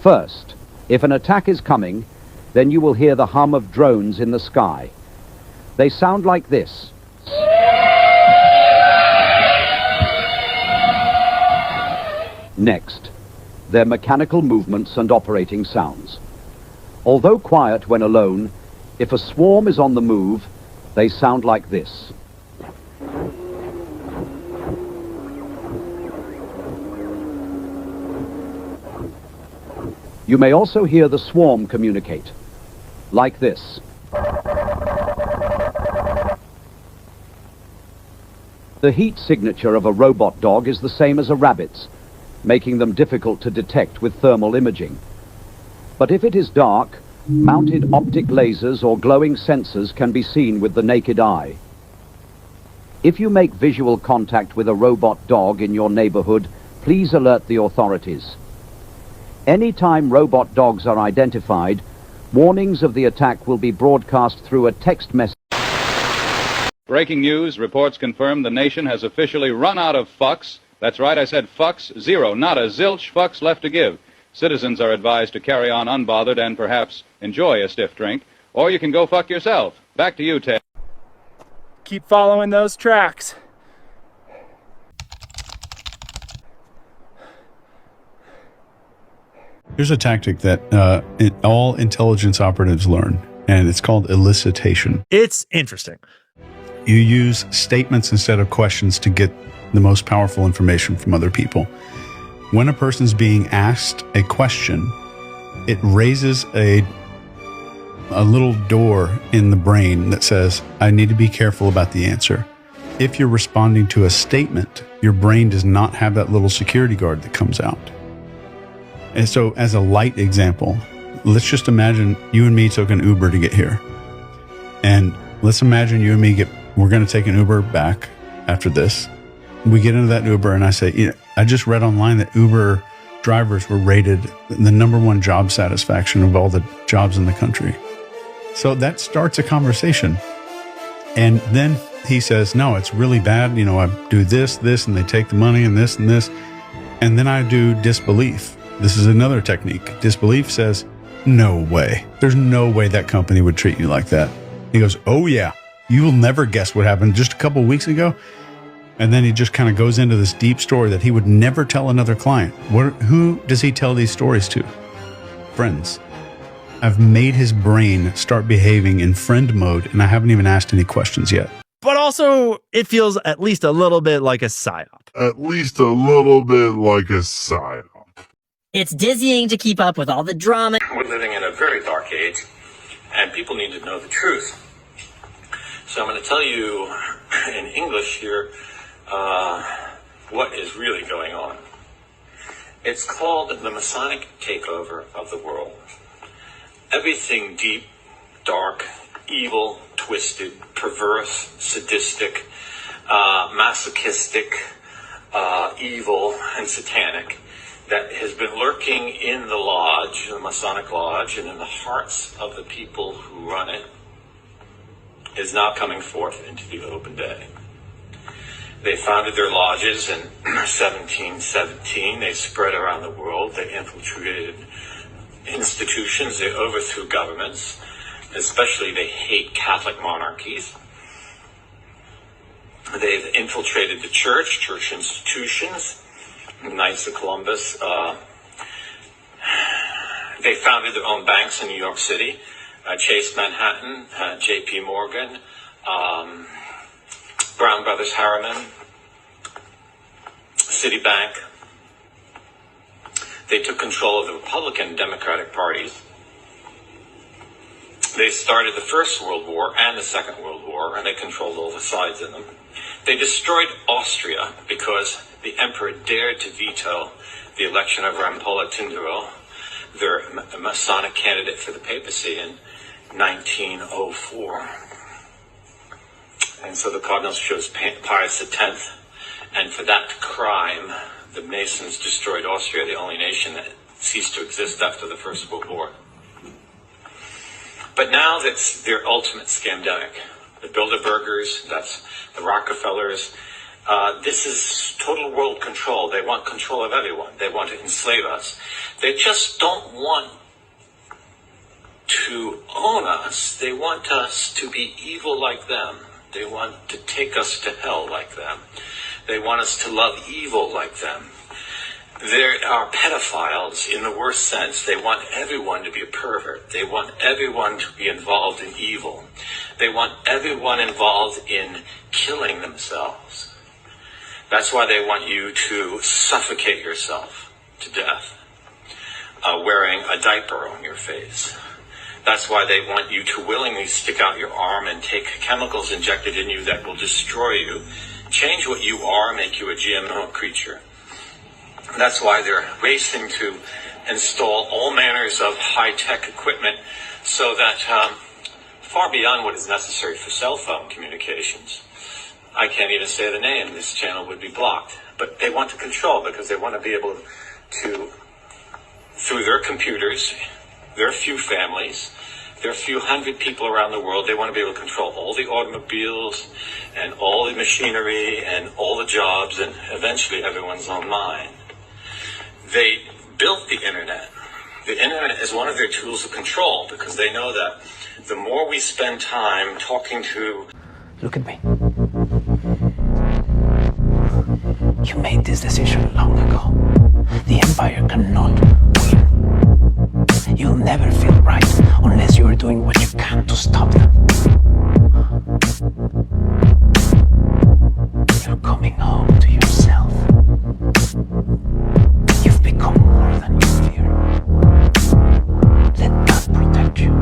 First, if an attack is coming, then you will hear the hum of drones in the sky. They sound like this. Next, their mechanical movements and operating sounds. Although quiet when alone, if a swarm is on the move, they sound like this. You may also hear the swarm communicate, like this. The heat signature of a robot dog is the same as a rabbit's, making them difficult to detect with thermal imaging. But if it is dark, mounted optic lasers or glowing sensors can be seen with the naked eye. If you make visual contact with a robot dog in your neighborhood, please alert the authorities. Anytime robot dogs are identified, warnings of the attack will be broadcast through a text message. Breaking news, reports confirm the nation has officially run out of fucks. That's right, I said fucks, zero, not a zilch fucks left to give. Citizens are advised to carry on unbothered and perhaps enjoy a stiff drink, or you can go fuck yourself. Back to you, Ted. Keep following those tracks. Here's a tactic that all intelligence operatives learn, and it's called elicitation. It's interesting. You use statements instead of questions to get the most powerful information from other people. When a person's being asked a question, it raises a little door in the brain that says, I need to be careful about the answer. If you're responding to a statement, your brain does not have that little security guard that comes out. And so, as a light example, let's just imagine you and me took an Uber to get here. And let's imagine you and me we're going to take an Uber back after this. We get into that Uber and I say, I just read online that Uber drivers were rated the #1 job satisfaction of all the jobs in the country. So that starts a conversation. And then he says, no, it's really bad. I do this, and they take the money and this and this. And then I do disbelief. This is another technique. Disbelief says, no way. There's no way that company would treat you like that. He goes, oh yeah, you will never guess what happened just a couple of weeks ago. And then he just kind of goes into this deep story that he would never tell another client. Who does he tell these stories to? Friends. I've made his brain start behaving in friend mode, and I haven't even asked any questions yet. But also, it feels at least a little bit like a PSYOP. It's dizzying to keep up with all the drama. We're living in a very dark age, and people need to know the truth. So I'm going to tell you in English here what is really going on. It's called the Masonic takeover of the world. Everything deep, dark, evil, twisted, perverse, sadistic, masochistic, evil, and satanic that has been lurking in the lodge, the Masonic lodge, and in the hearts of the people who run it, is now coming forth into the open day. They founded their lodges in 1717. They spread around the world. They infiltrated institutions. They overthrew governments. Especially, they hate Catholic monarchies. They've infiltrated the church institutions. Knights of Columbus. They founded their own banks in New York City. Chase Manhattan, J.P. Morgan, Brown Brothers Harriman, Citibank. They took control of the Republican and Democratic parties. They started the First World War and the Second World War, and they controlled all the sides in them. They destroyed Austria because the emperor dared to veto the election of Rampolla Tindaro, their Masonic candidate for the papacy, in 1904. And so the cardinals chose Pius X, and for that crime, the Masons destroyed Austria, the only nation that ceased to exist after the First World War. But now that's their ultimate scamdemic. The Bilderbergers, that's the Rockefellers. This is total world control. They want control of everyone. They want to enslave us. They just don't want to own us. They want us to be evil like them. They want to take us to hell like them. They want us to love evil like them. They are pedophiles in the worst sense. They want everyone to be a pervert. They want everyone to be involved in evil. They want everyone involved in killing themselves. That's why they want you to suffocate yourself to death, wearing a diaper on your face. That's why they want you to willingly stick out your arm and take chemicals injected in you that will destroy you, change what you are, make you a GMO creature. That's why they're racing to install all manners of high-tech equipment so that far beyond what is necessary for cell phone communications. I can't even say the name. This channel would be blocked. But they want to control because they want to be able to, through their computers, their few families, their few hundred people around the world, they want to be able to control all the automobiles and all the machinery and all the jobs and eventually everyone's own mind. They built the internet. The internet is one of their tools of control because they know that the more we spend time talking to... Look at me. You made this decision long ago. The Empire cannot win. You'll never feel right unless you are doing what you can to stop them. You're coming home to yourself. You've become more than you fear. Let God protect you.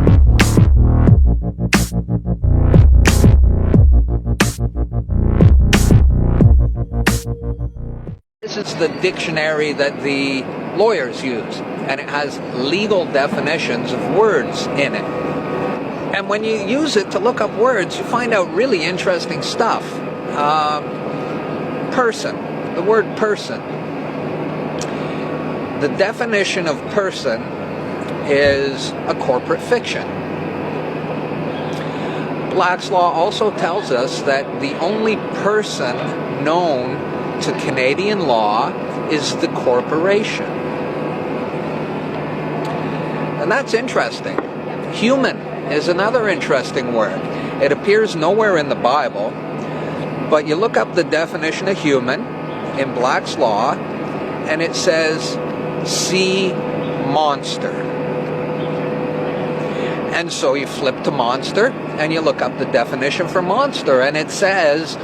This is the dictionary that the lawyers use, and it has legal definitions of words in it. And when you use it to look up words, you find out really interesting stuff. Person, the word person. The definition of person is a corporate fiction. Black's Law also tells us that the only person known to Canadian law is the corporation. And that's interesting. Human is another interesting word. It appears nowhere in the Bible, but you look up the definition of human in Black's Law, and it says sea monster. And so you flip to monster, and you look up the definition for monster, and it says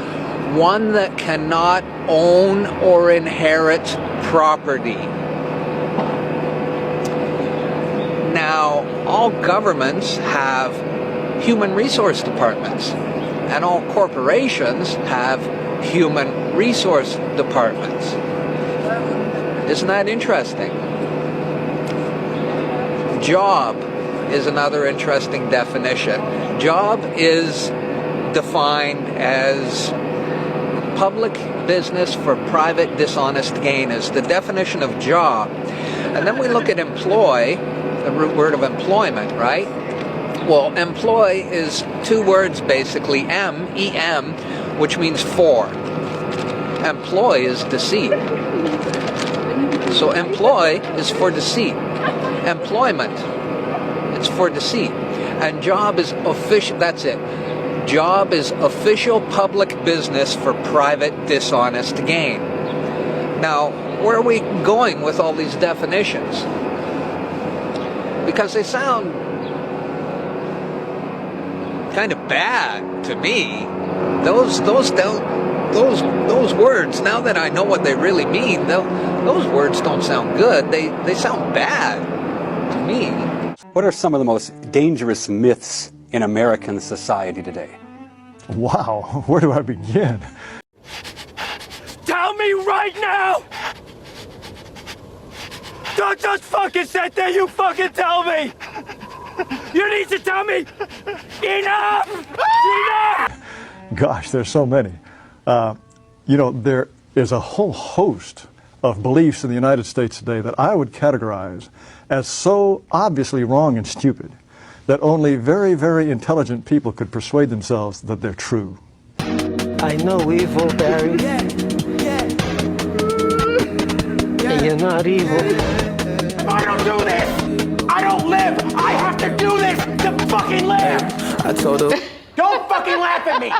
one that cannot own or inherit property. all governments have human resource departments, and all corporations have human resource departments. Isn't that interesting? Job is another interesting definition. Job is defined as public business for private dishonest gain is the definition of job. And then we look at employ, the root word of employment, right? Well, employ is two words basically, M-E-M, which means for. Employ is deceit. So employ is for deceit. Employment, it's for deceit. And job is official, that's it. Job is official public business for private dishonest gain. Now, where are we going with all these definitions? Because they sound kind of bad to me. Those words, now that I know what they really mean, those words don't sound good. They sound bad to me. What are some of the most dangerous myths in American society today? Wow, where do I begin? Tell me right now! Don't just fucking sit there, you fucking tell me! You need to tell me! Enough! Enough! Gosh, there's so many. You know, there is a whole host of beliefs in the United States today that I would categorize as so obviously wrong and stupid that only very, very intelligent people could persuade themselves that they're true. I know evil, Barry. And you're not evil. I don't do this! I don't live! I have to do this to fucking live! I told her. Don't fucking laugh at me!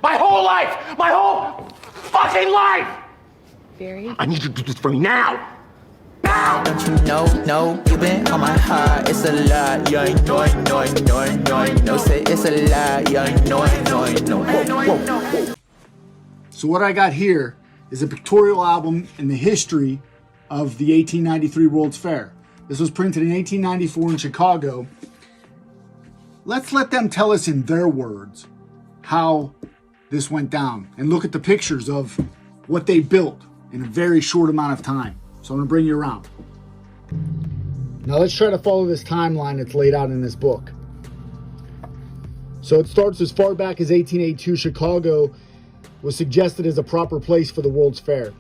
My whole life! My whole fucking life! Barry? I need you to do this for me now! Don't you know, you been on my heart. It's a lie, yeah, I know. Say it's a lie, yeah, I know. Whoa. So what I got here is a pictorial album in the history of the 1893 World's Fair. This was printed in 1894 in Chicago. Let's let them tell us in their words how this went down, and look at the pictures of what they built in a very short amount of time. So I'm going to bring you around. Now let's try to follow this timeline that's laid out in this book. So it starts as far back as 1882. Chicago was suggested as a proper place for the World's Fair.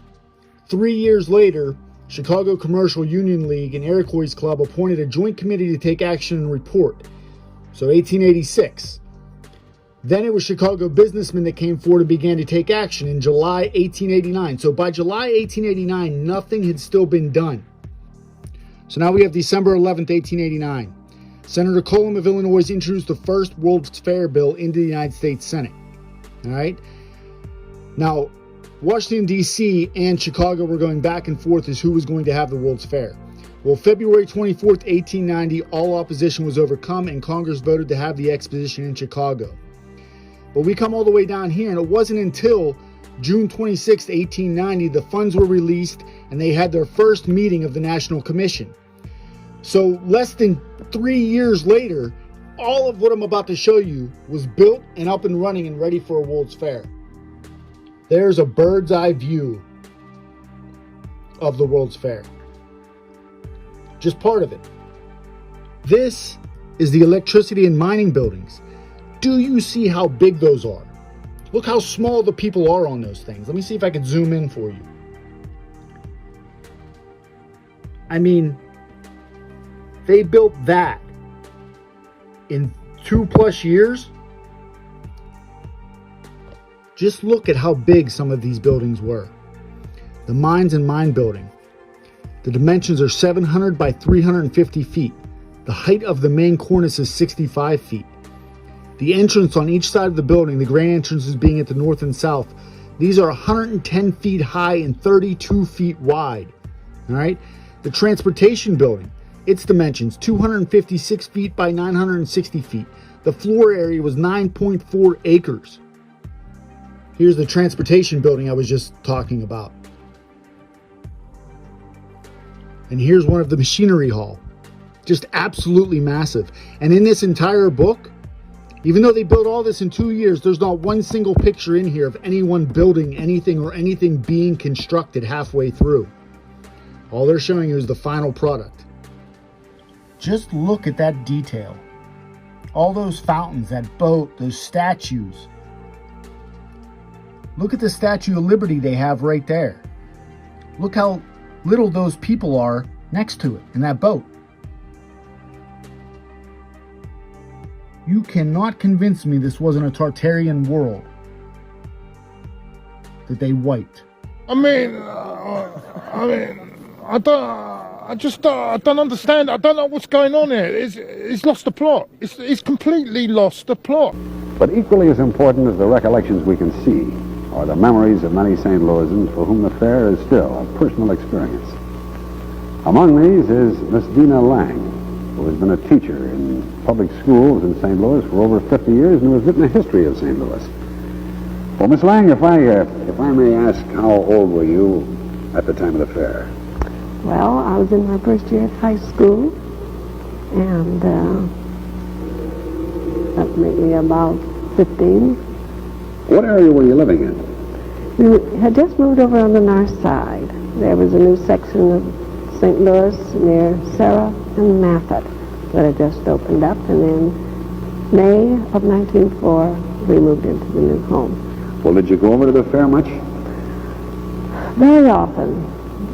3 years later, Chicago Commercial Union League and Iroquois Club appointed a joint committee to take action and report. So 1886. Then it was Chicago businessmen that came forward and began to take action in July 1889. So by July 1889, nothing had still been done. So now we have December 11th, 1889. Senator Cullum of Illinois introduced the first World's Fair bill into the United States Senate. All right. Now, Washington, D.C. and Chicago were going back and forth as who was going to have the World's Fair. Well, February 24th, 1890, all opposition was overcome and Congress voted to have the exposition in Chicago. But we come all the way down here, and it wasn't until June 26, 1890, the funds were released and they had their first meeting of the National Commission. So less than 3 years later, all of what I'm about to show you was built and up and running and ready for a World's Fair. There's a bird's eye view of the World's Fair. Just part of it. This is the electricity and mining buildings. Do you see how big those are? Look how small the people are on those things. Let me see if I can zoom in for you. I mean, they built that in 2+ years. Just look at how big some of these buildings were. The mines and mine building. The dimensions are 700 by 350 feet. The height of the main cornice is 65 feet. The entrance on each side of the building, the grand entrances being at the north and south, these are 110 feet high and 32 feet wide. All right. The transportation building, its dimensions, 256 feet by 960 feet. The floor area was 9.4 acres. Here's the transportation building I was just talking about. And here's one of the machinery hall. Just absolutely massive. And in this entire book, even though they built all this in 2 years, there's not one single picture in here of anyone building anything or anything being constructed halfway through. All they're showing you is the final product. Just look at that detail. All those fountains, that boat, those statues. Look at the Statue of Liberty they have right there. Look how little those people are next to it in that boat. You cannot convince me this wasn't a Tartarian world that they wiped. I don't understand. I don't know what's going on here. It's lost the plot. It's completely lost the plot. But equally as important as the recollections we can see are the memories of many St. Louisans for whom the fair is still a personal experience. Among these is Miss Dina Lang, who has been a teacher in public schools in St. Louis for over 50 years and who has written a history of St. Louis. Well, Miss Lang, if I may ask, how old were you at the time of the fair? Well, I was in my first year at high school, and that made me about 15. What area were you living in? We had just moved over on the north side. There was a new section of St. Louis near Sarah and Maffett that had just opened up, and in May of 1904, we moved into the new home. Well, did you go over to the fair much? Very often.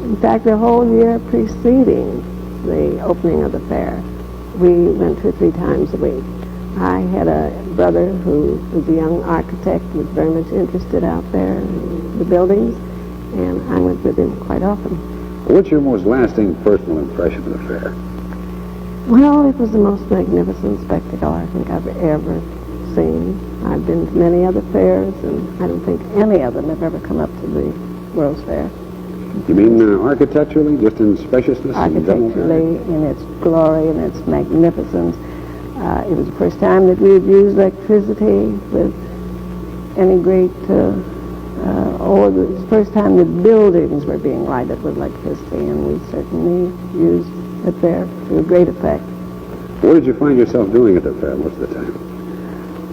In fact, the whole year preceding the opening of the fair, we went 2 or 3 times a week. I had a brother who was a young architect, was very much interested out there in the buildings, and I went with him quite often. What's your most lasting personal impression of the fair? Well, it was the most magnificent spectacle I think I've ever seen. I've been to many other fairs, and I don't think any of them have ever come up to the World's Fair. You mean architecturally, just in spaciousness? Architecturally, in its glory, in its magnificence. It was the first time that we had used electricity with any great, or it was the first time that buildings were being lighted with electricity, and we certainly used it there to a great effect. What did you find yourself doing at the fair most of the time?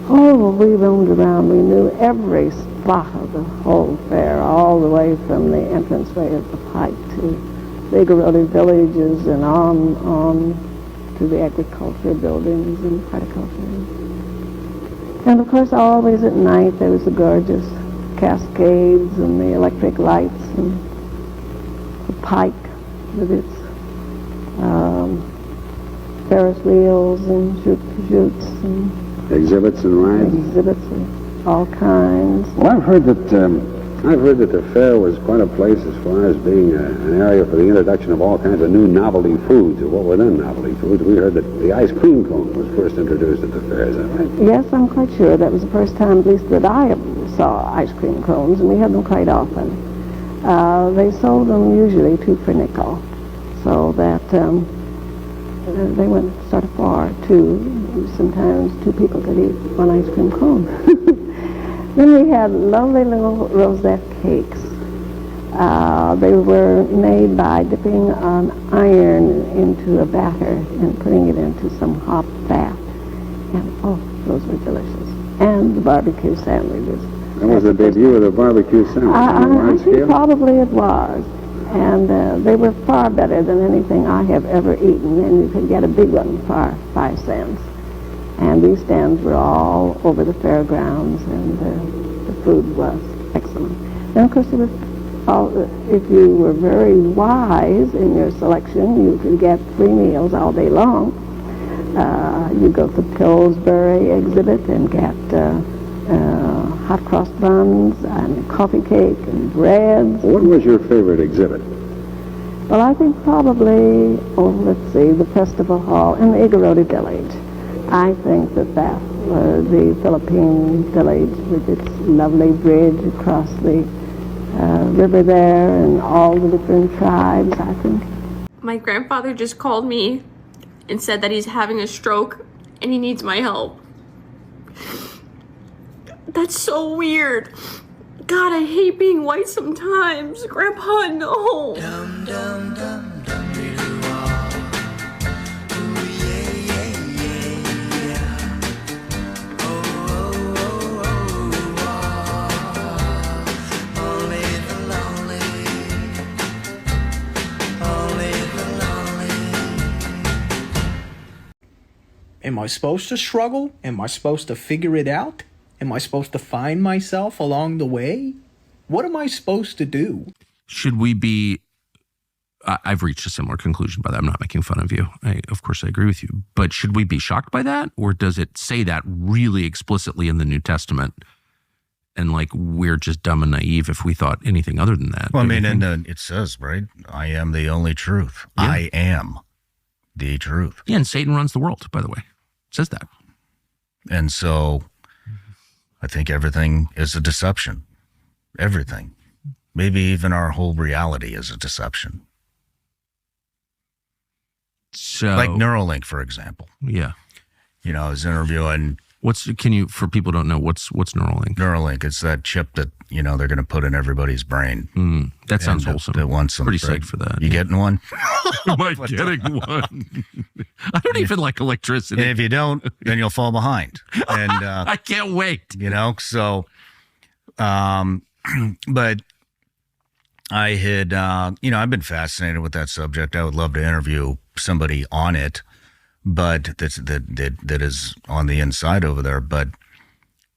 Oh, we roamed around. We knew every spot of the whole fair, all the way from the entranceway of the Pike to the Igoroti villages and on to the agriculture buildings and horticulture. And of course, always at night, there was the gorgeous cascades and the electric lights and the Pike with its Ferris wheels and chutes and exhibits and rides? Exhibits of all kinds. Well, I've heard that the fair was quite a place as far as being an area for the introduction of all kinds of new novelty foods. Or what were then novelty foods? We heard that the ice cream cone was first introduced at the fair. Is that right? Yes, I'm quite sure. That was the first time, at least, that I saw ice cream cones, and we had them quite often. They sold them usually 2 for a nickel, so that they went sort of far, too. Sometimes 2 people could eat 1 ice cream cone. Then we had lovely little rosette cakes. They were made by dipping an iron into a batter and putting it into some hot fat. And oh, those were delicious. And the barbecue sandwiches. That was the debut of the barbecue sandwich on a large scale? Probably it was. And they were far better than anything I have ever eaten, and you could get a big one for 5 cents. And these stands were all over the fairgrounds, and the food was excellent. And of course, if you were very wise in your selection, you could get 3 meals all day long. You go to the Pillsbury exhibit and get hot cross buns and coffee cake and breads. What was your favorite exhibit? Well, I think probably, let's see, the Festival Hall and the Igoroti Village. I think that the Philippine village with its lovely bridge across the river there and all the different tribes, I think. My grandfather just called me and said that he's having a stroke and he needs my help. That's so weird. God, I hate being white sometimes. Grandpa, no. Am I supposed to struggle? Am I supposed to figure it out? Am I supposed to find myself along the way? What am I supposed to do? Should we be... I've reached a similar conclusion by that. I'm not making fun of you. Of course, I agree with you. But should we be shocked by that? Or does it say that really explicitly in the New Testament? And like, we're just dumb and naive if we thought anything other than that. Well, I mean, and it says, right? I am the only truth. Yeah. I am the truth. Yeah, and Satan runs the world, by the way. It says that. And so I think everything is a deception. Everything. Maybe even our whole reality is a deception. So, like Neuralink, for example. Yeah. You know, I was interviewing... for people who don't know, what's Neuralink? Neuralink, it's that chip that, you know, they're going to put in everybody's brain. That sounds wholesome. That wants some. Pretty psyched for that. You getting one? Am I getting one? I don't even like electricity. And if you don't, then you'll fall behind. And I can't wait. You know, so, but I had, you know, I've been fascinated with that subject. I would love to interview somebody on it, but that is on the inside over there. But,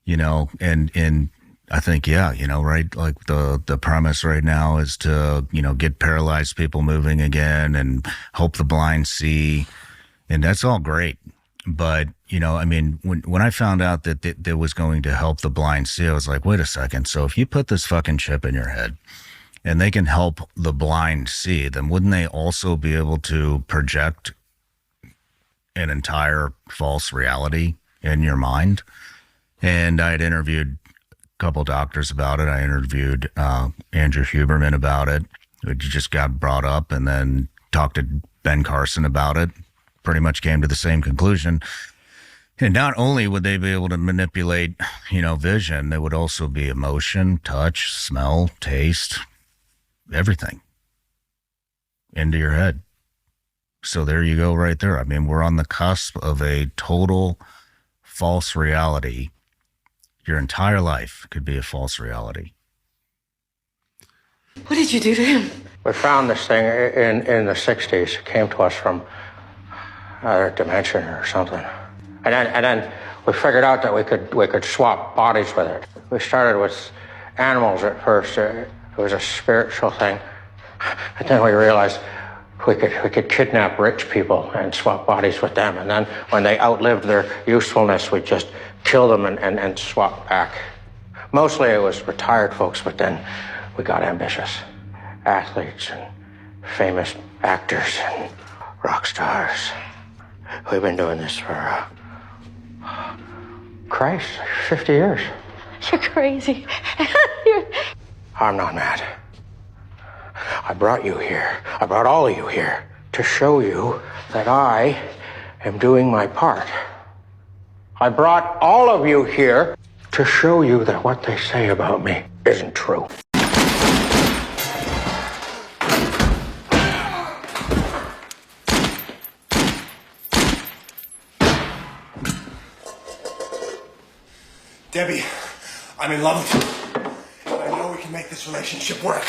you know, and I think, yeah, you know, right, like the premise right now is to, you know, get paralyzed people moving again and hope the blind see, and that's all great. But, you know, I mean, when I found out that that was going to help the blind see, I was like, wait a second. So if you put this fucking chip in your head and they can help the blind see, then wouldn't they also be able to project an entire false reality in your mind? And I had interviewed a couple doctors about it. I interviewed Andrew Huberman about it, who just got brought up, and then talked to Ben Carson about it. Pretty much came to the same conclusion. And not only would they be able to manipulate, you know, vision, they would also be emotion, touch, smell, taste, everything into your head. So there you go right there. I mean, we're on the cusp of a total false reality. Your entire life could be a false reality. What did you do to him? We found this thing in the 60s. It came to us from another dimension or something. And then we figured out that we could swap bodies with it. We started with animals at first. It was a spiritual thing. And then we realized we could kidnap rich people and swap bodies with them. And then when they outlived their usefulness, we'd just kill them and swap back. Mostly it was retired folks, but then we got ambitious. Athletes and famous actors and rock stars. We've been doing this for, Christ, 50 years. You're crazy. I'm not mad. I brought you here. I brought all of you here to show you that I am doing my part. I brought all of you here to show you that what they say about me isn't true. Debbie, I'm in love with you. I know we can make this relationship work.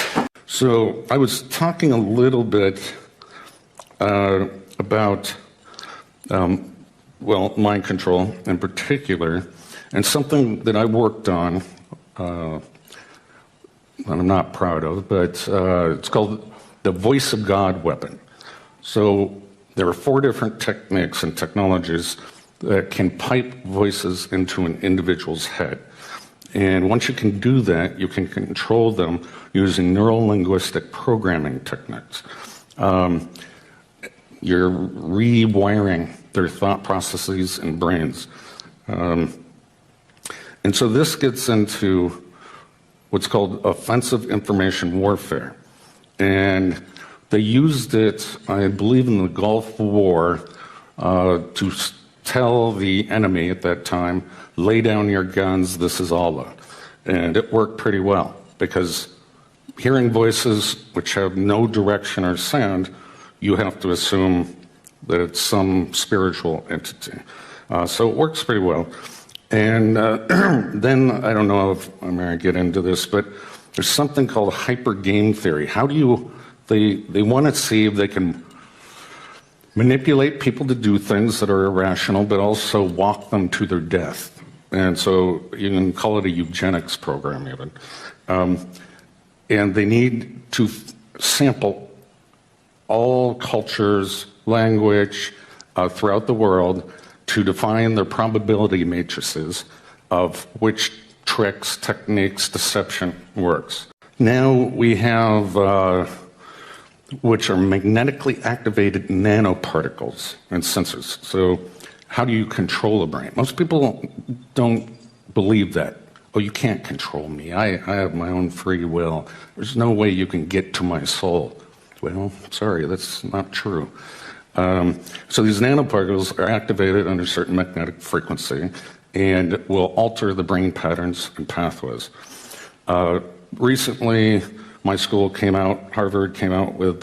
So I was talking a little bit about, well, mind control in particular, and something that I worked on, that I'm not proud of, but it's called the voice of God weapon. So there are 4 different techniques and technologies that can pipe voices into an individual's head. And once you can do that, you can control them using neuro-linguistic programming techniques. You're rewiring their thought processes and brains. And so this gets into what's called offensive information warfare. And they used it, I believe, in the Gulf War to tell the enemy at that time, lay down your guns, this is Allah. And it worked pretty well, because hearing voices which have no direction or sound, you have to assume that it's some spiritual entity. So it works pretty well. And then, I don't know if I'm going to get into this, but there's something called hyper game theory. How do you, they want to see if they can manipulate people to do things that are irrational, but also walk them to their death. And so you can call it a eugenics program even. And they need to sample all cultures, language throughout the world to define their probability matrices of which tricks, techniques, deception works. Now we have which are magnetically activated nanoparticles and sensors. So how do you control a brain? Most people don't believe that. Oh, you can't control me. I have my own free will. There's no way you can get to my soul. Well, sorry, that's not true. So these nanoparticles are activated under a certain magnetic frequency and will alter the brain patterns and pathways. Recently, my school came out, Harvard came out with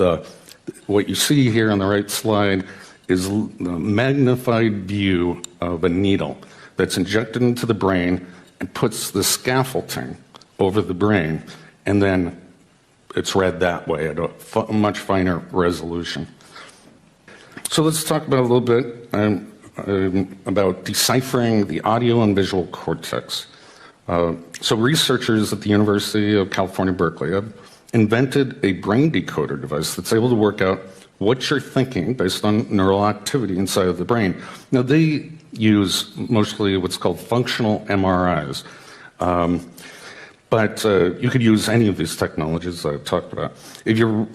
what you see here on the right slide is the magnified view of a needle that's injected into the brain and puts the scaffolding over the brain, and then it's read that way at a much finer resolution. So let's talk about a little bit about deciphering the audio and visual cortex. So researchers at the University of California, Berkeley have invented a brain decoder device that's able to work out what you're thinking based on neural activity inside of the brain. Now, they use mostly what's called functional MRIs. But you could use any of these technologies I've talked about. If you're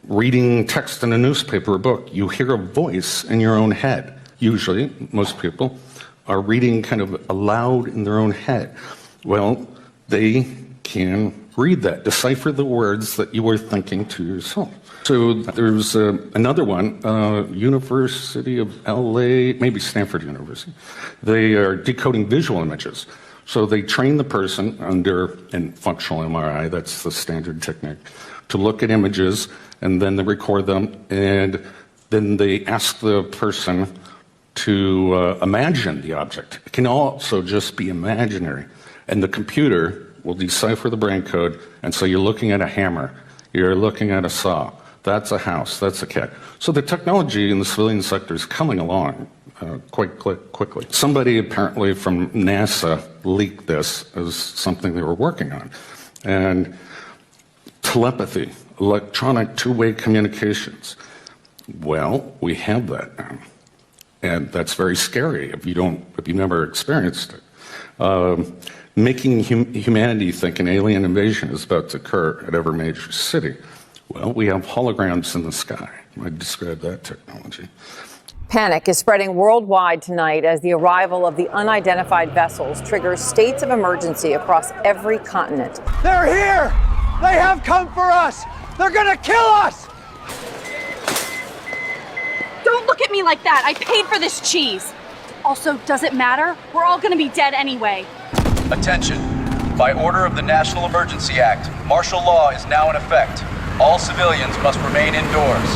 reading text in a newspaper or book, you hear a voice in your own head. Usually, most people are reading kind of aloud in their own head. Well, they can read that, decipher the words that you are thinking to yourself. So there's another one, University of LA, maybe Stanford University. They are decoding visual images. So they train the person under in functional MRI, that's the standard technique, to look at images, and then they record them, and then they ask the person to imagine the object. It can also just be imaginary. And the computer will decipher the brain code, and so you're looking at a hammer, you're looking at a saw, that's a house, that's a cat. So the technology in the civilian sector is coming along quite quickly. Somebody apparently from NASA leaked this as something they were working on. And telepathy, electronic two-way communications. Well, we have that now. And that's very scary if you've never experienced it. Making humanity think an alien invasion is about to occur at every major city. Well, we have holograms in the sky. I describe that technology. Panic is spreading worldwide tonight as the arrival of the unidentified vessels triggers states of emergency across every continent. They're here! They have come for us! They're gonna kill us! Don't look at me like that! I paid for this cheese! Also, does it matter? We're all gonna be dead anyway. Attention. By order of the National Emergency Act, martial law is now in effect. All civilians must remain indoors.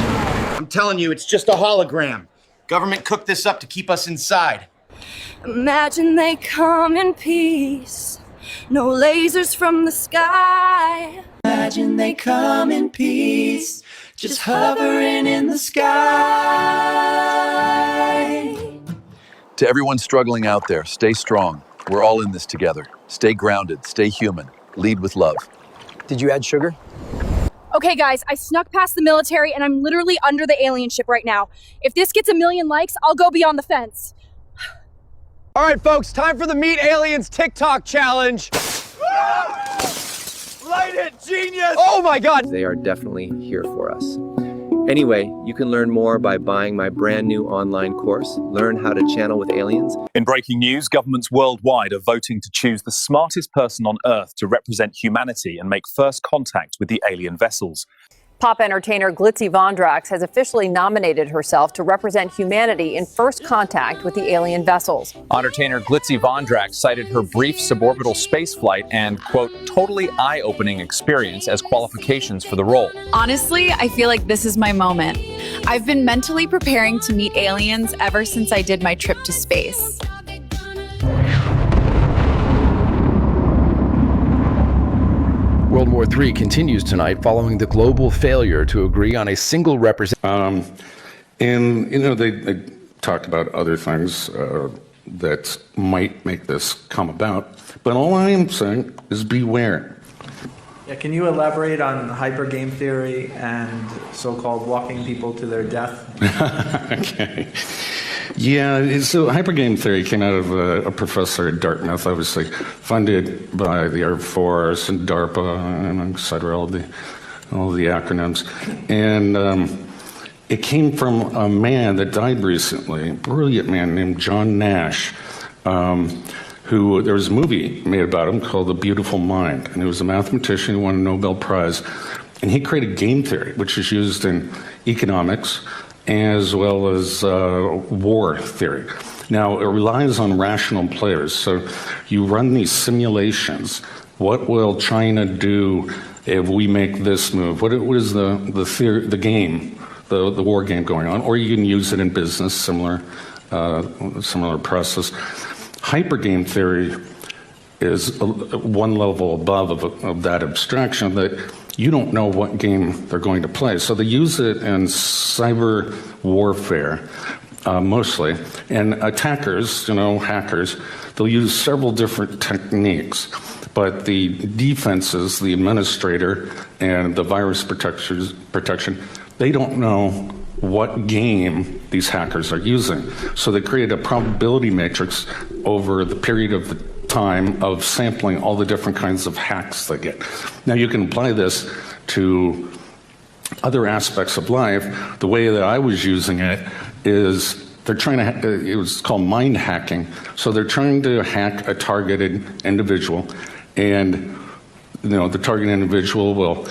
I'm telling you, it's just a hologram. Government cooked this up to keep us inside. Imagine they come in peace. No lasers from the sky. Imagine they come in peace. Just hovering in the sky. To everyone struggling out there, stay strong. We're all in this together. Stay grounded, stay human, lead with love. Did you add sugar? Okay, guys, I snuck past the military and I'm literally under the alien ship right now. If this gets 1 million likes, I'll go beyond the fence. All right, folks, time for the Meet Aliens TikTok challenge. Light it, genius! Oh my God! They are definitely here for us. Anyway, you can learn more by buying my brand new online course, Learn How to Channel with Aliens. In breaking news, governments worldwide are voting to choose the smartest person on Earth to represent humanity and make first contact with the alien vessels. Pop entertainer Xliii Vondrax has officially nominated herself to represent humanity in first contact with the alien vessels. Entertainer Xliii Vondrax cited her brief suborbital spaceflight and, quote, totally eye-opening experience as qualifications for the role. Honestly, I feel like this is my moment. I've been mentally preparing to meet aliens ever since I did my trip to space. World War III continues tonight following the global failure to agree on a single representative. And, you know, they talk about other things that might make this come about. But all I am saying is beware. Yeah, can you elaborate on hyper game theory and so-called walking people to their death? Okay. Yeah, so hypergame theory came out of a professor at Dartmouth, obviously funded by the Air Force and DARPA and et cetera, all the acronyms. And it came from a man that died recently, a brilliant man named John Nash, who there was a movie made about him called The Beautiful Mind. And he was a mathematician who won a Nobel Prize. And he created game theory, which is used in economics as well as war theory. Now, it relies on rational players. So you run these simulations. What will China do if we make this move? What is the game, the war game going on? Or you can use it in business, similar process. Hypergame theory is one level above of that abstraction, that you don't know what game they're going to play. So they use it in cyber warfare, mostly. And attackers, you know, hackers, they'll use several different techniques. But the defenses, the administrator, and the virus protection, they don't know what game these hackers are using. So they create a probability matrix over the period of the time of sampling all the different kinds of hacks they get. Now you can apply this to other aspects of life. The way that I was using it is they're trying to, it was called mind hacking. So they're trying to hack a targeted individual, and you know, the target individual will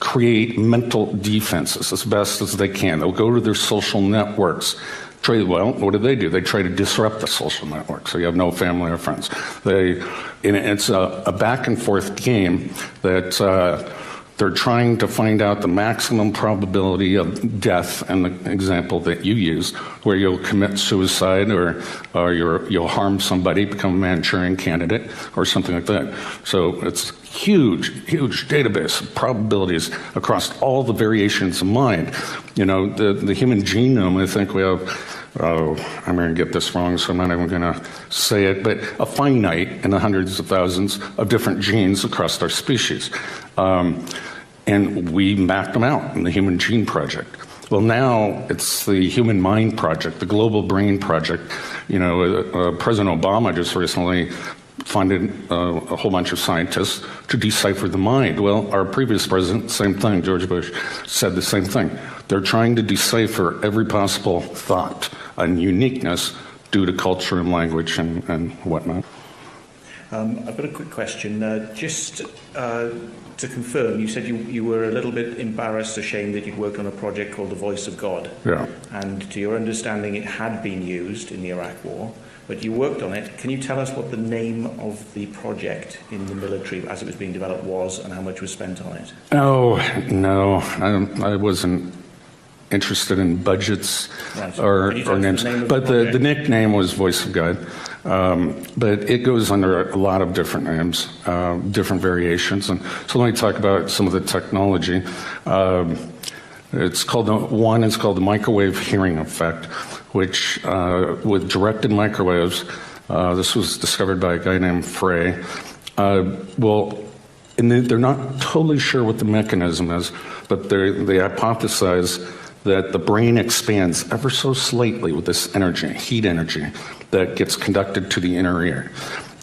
create mental defenses as best as they can. They'll go to their social networks. Well, what do? They try to disrupt the social network, so you have no family or friends. It's a back and forth game that they're trying to find out the maximum probability of death, and the example that you used, where you'll commit suicide or you'll harm somebody, become a Manchurian candidate, or something like that. So it's huge database of probabilities across all the variations of mind. You know, the human genome, I think we have, I'm going to get this wrong, so I'm not even going to say it, but a finite in the hundreds of thousands of different genes across our species. And we mapped them out in the Human Gene Project. Well, now it's the Human Mind Project, the Global Brain Project. You know, President Obama just recently funded a whole bunch of scientists to decipher the mind. Well, our previous president, same thing, George Bush, said the same thing. They're trying to decipher every possible thought and uniqueness due to culture and language and whatnot. I've got a quick question. Just to confirm, you said you were a little bit embarrassed, ashamed that you'd worked on a project called The Voice of God. Yeah. And to your understanding, it had been used in the Iraq War, but you worked on it. Can you tell us what the name of the project in the military as it was being developed was, and how much was spent on it? Oh, no, I wasn't interested in budgets or names. But the nickname was Voice of God. But it goes under a lot of different names, different variations. And so let me talk about some of the technology. It's called the microwave hearing effect, which with directed microwaves, this was discovered by a guy named Frey. And they're not totally sure what the mechanism is, but they hypothesize that the brain expands ever so slightly with this energy, heat energy, that gets conducted to the inner ear.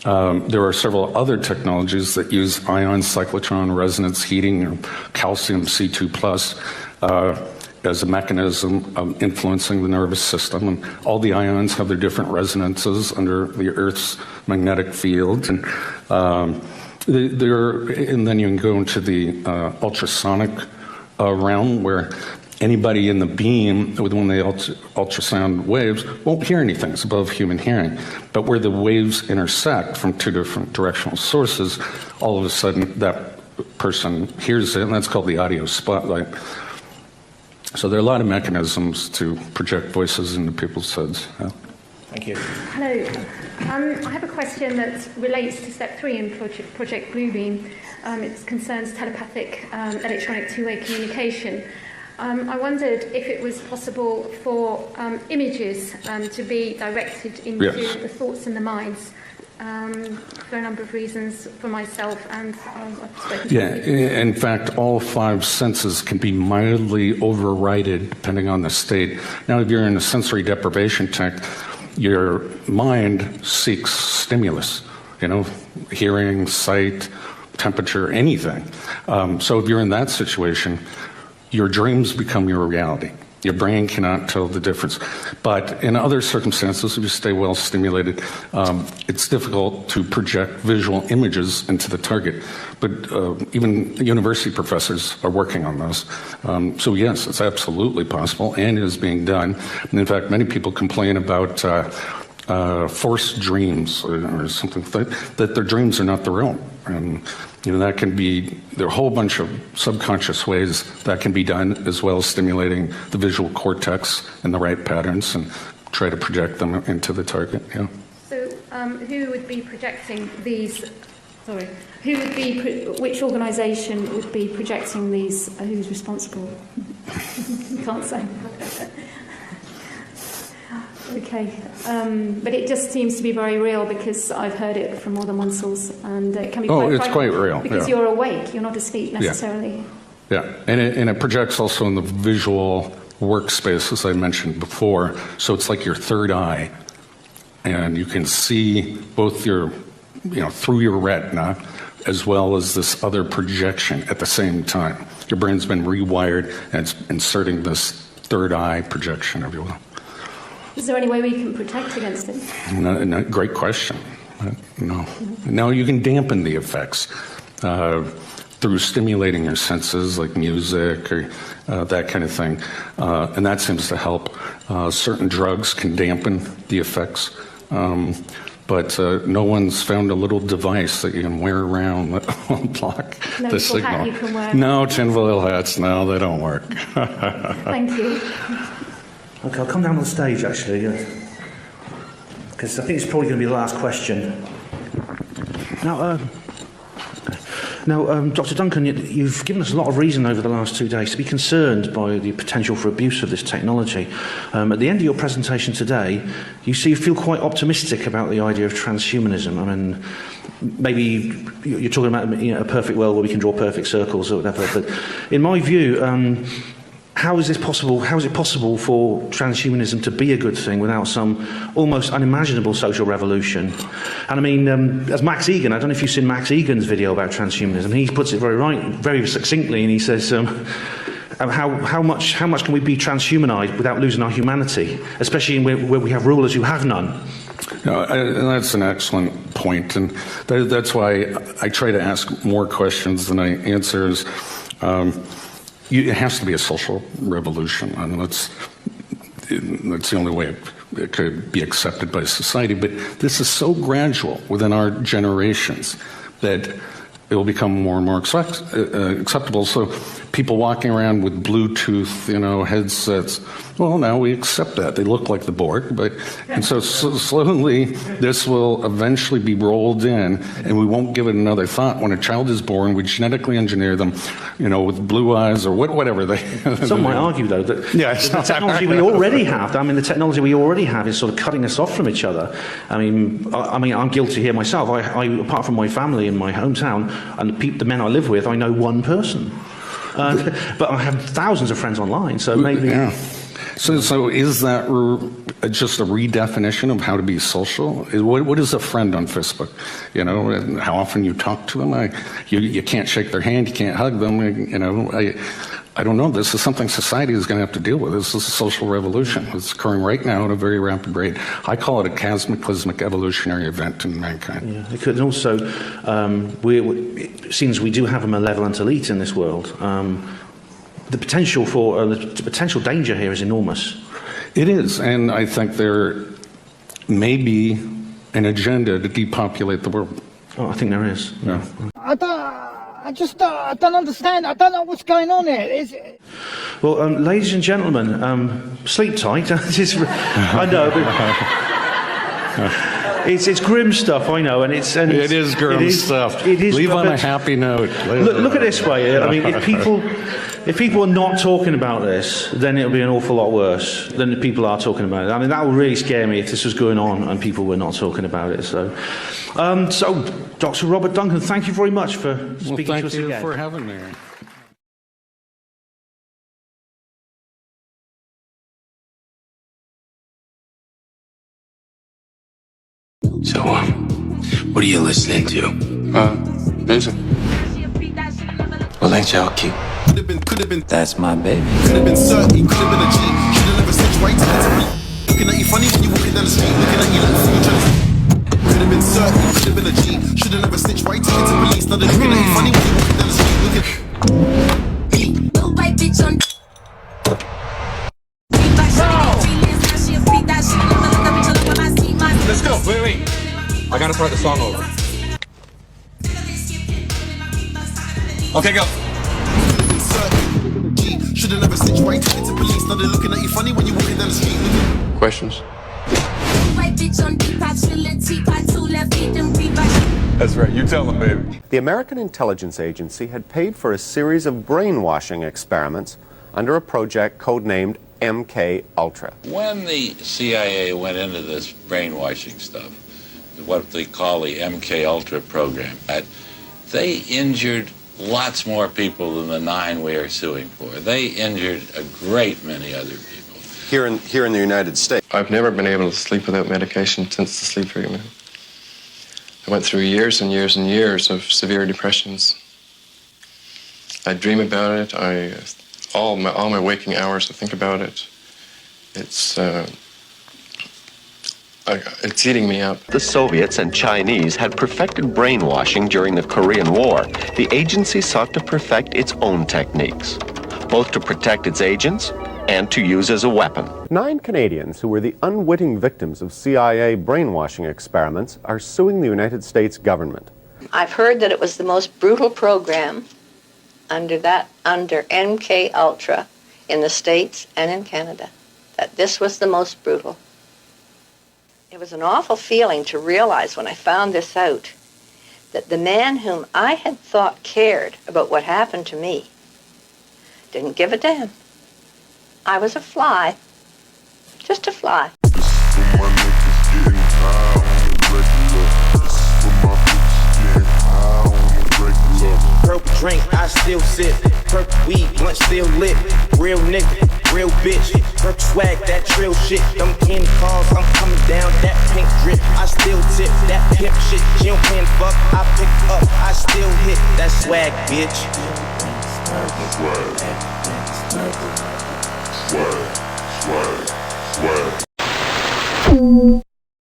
There are several other technologies that use ion cyclotron resonance heating, or calcium C2+, as a mechanism of influencing the nervous system. And all the ions have their different resonances under the Earth's magnetic field. And then you can go into the ultrasonic realm, where anybody in the beam, when they ultrasound waves, won't hear anything. It's above human hearing. But where the waves intersect from two different directional sources, all of a sudden that person hears it, and that's called the audio spotlight. So there are a lot of mechanisms to project voices into people's heads. Yeah. Thank you. Hello. I have a question that relates to step 3 in Project Bluebeam. It concerns telepathic electronic two-way communication. I wondered if it was possible for images to be directed into the thoughts and the minds for a number of reasons for myself and I've spoken to in fact, all 5 senses can be mildly overridden depending on the state. Now, if you're in a sensory deprivation tank, your mind seeks stimulus, hearing, sight, temperature, anything. So if you're in that situation, your dreams become your reality. Your brain cannot tell the difference. But in other circumstances, if you stay well stimulated, it's difficult to project visual images into the target. But even university professors are working on those. So yes, it's absolutely possible and is being done. And in fact, many people complain about forced dreams or something that their dreams are not their own. And that can be, there are a whole bunch of subconscious ways that can be done, as well as stimulating the visual cortex in the right patterns and try to project them into the target. Yeah. So who would be projecting these, which organisation would be projecting these, who's responsible? You can't say. Okay, but it just seems to be very real because I've heard it from more than one source, and it can be quite real. Because you're awake, you're not asleep necessarily. Yeah, and it projects also in the visual workspace, as I mentioned before. So it's like your third eye, and you can see both your, through your retina, as well as this other projection at the same time. Your brain's been rewired, and it's inserting this third eye projection, if you will. Is there any way we can protect against it? No, great question. No. No, you can dampen the effects through stimulating your senses, like music or that kind of thing. And that seems to help. Certain drugs can dampen the effects. But no one's found a little device that you can wear around that will block the signal. Hat you can wear. No tinfoil hats, no, they don't work. Thank you. Okay, I'll come down on the stage, actually, because I think it's probably going to be the last question. Now, Dr. Duncan, you've given us a lot of reason over the last 2 days to be concerned by the potential for abuse of this technology. At the end of your presentation today, you feel quite optimistic about the idea of transhumanism. I mean, maybe you're talking about a perfect world where we can draw perfect circles or whatever, but in my view, how is this possible? How is it possible for transhumanism to be a good thing without some almost unimaginable social revolution? And I mean, as Max Egan, I don't know if you've seen Max Egan's video about transhumanism. He puts it very succinctly, and he says, how much can we be transhumanized without losing our humanity, especially where we have rulers who have none? No, and that's an excellent point, and that's why I try to ask more questions than I answer. It has to be a social revolution, and that's the only way it could be accepted by society. But this is so gradual within our generations that it will become more and more acceptable. So people walking around with Bluetooth, headsets, well, now we accept that. They look like the Borg, and so slowly this will eventually be rolled in, and we won't give it another thought. When a child is born, we genetically engineer them, with blue eyes or whatever they. Some might argue, though, that the technology we already have. I mean, the technology we already have is sort of cutting us off from each other. I mean, I'm guilty here myself. I apart from my family in my hometown and the men I live with, I know one person. But I have thousands of friends online, so maybe. Yeah. So is that just a redefinition of how to be social? What is a friend on Facebook? And how often you talk to them? You can't shake their hand, you can't hug them. I don't know. This is something society is going to have to deal with. This is a social revolution. It's occurring right now at a very rapid rate. I call it a cataclysmic evolutionary event in mankind. Yeah, it could also, since we do have a malevolent elite in this world, the potential danger here is enormous. It is, and I think there may be an agenda to depopulate the world. Oh, I think there is. Yeah. I don't understand. I don't know what's going on here. Well, ladies and gentlemen, sleep tight. I know, but it's grim stuff. I know, and it is grim stuff. It is. Leave on a happy note. Look at it this way. I mean, if people. If people are not talking about this, then it'll be an awful lot worse than the people are talking about it. I mean, that would really scare me if this was going on and people were not talking about it. So, Dr. Robert Duncan, thank you very much for speaking to us again. Thank you for having me. So, what are you listening to? Music. Well, thanks, y'all. Keep. Could've been. That's my baby. Could've been certain, could've been a G. Should've never said right to me. Looking at you funny when you walking down the street. Looking at you like a fool trying to. Could've been certain, could've been a G. Should've never snitched right to police. Now they're looking at you funny when you walking down the street. Looking. No white bitch on. Let's go. Wait. I gotta start the song over. Okay, go. Should've never snitched right to police. Now they're looking at you funny when you walking down the street. Questions? That's right. You tell them, baby. The American Intelligence Agency had paid for a series of brainwashing experiments under a project codenamed MK Ultra. When the CIA went into this brainwashing stuff, what they call the MK Ultra program, they injured lots more people than the 9 we are suing for. They injured a great many other people. Here in the United States. I've never been able to sleep without medication since the sleep treatment. I went through years and years and years of severe depressions. I dream about it. All my waking hours, I think about it. It's eating me up. The Soviets and Chinese had perfected brainwashing during the Korean War. The agency sought to perfect its own techniques, both to protect its agents and to use as a weapon. 9 Canadians who were the unwitting victims of CIA brainwashing experiments are suing the United States government. I've heard that it was the most brutal program under MK Ultra in the States and in Canada, that this was the most brutal. It was an awful feeling to realize when I found this out that the man whom I had thought cared about what happened to me didn't give a damn. I was a fly, just a fly. Purple drink, I still sip. Purple weed, blunt still lit. Real nigga, real bitch. Purple swag, that trill shit. Them candy cars, I'm coming down. That pink drip, I still tip. That pimp shit, she don't plan fuck. I pick up, I still hit. That swag, bitch.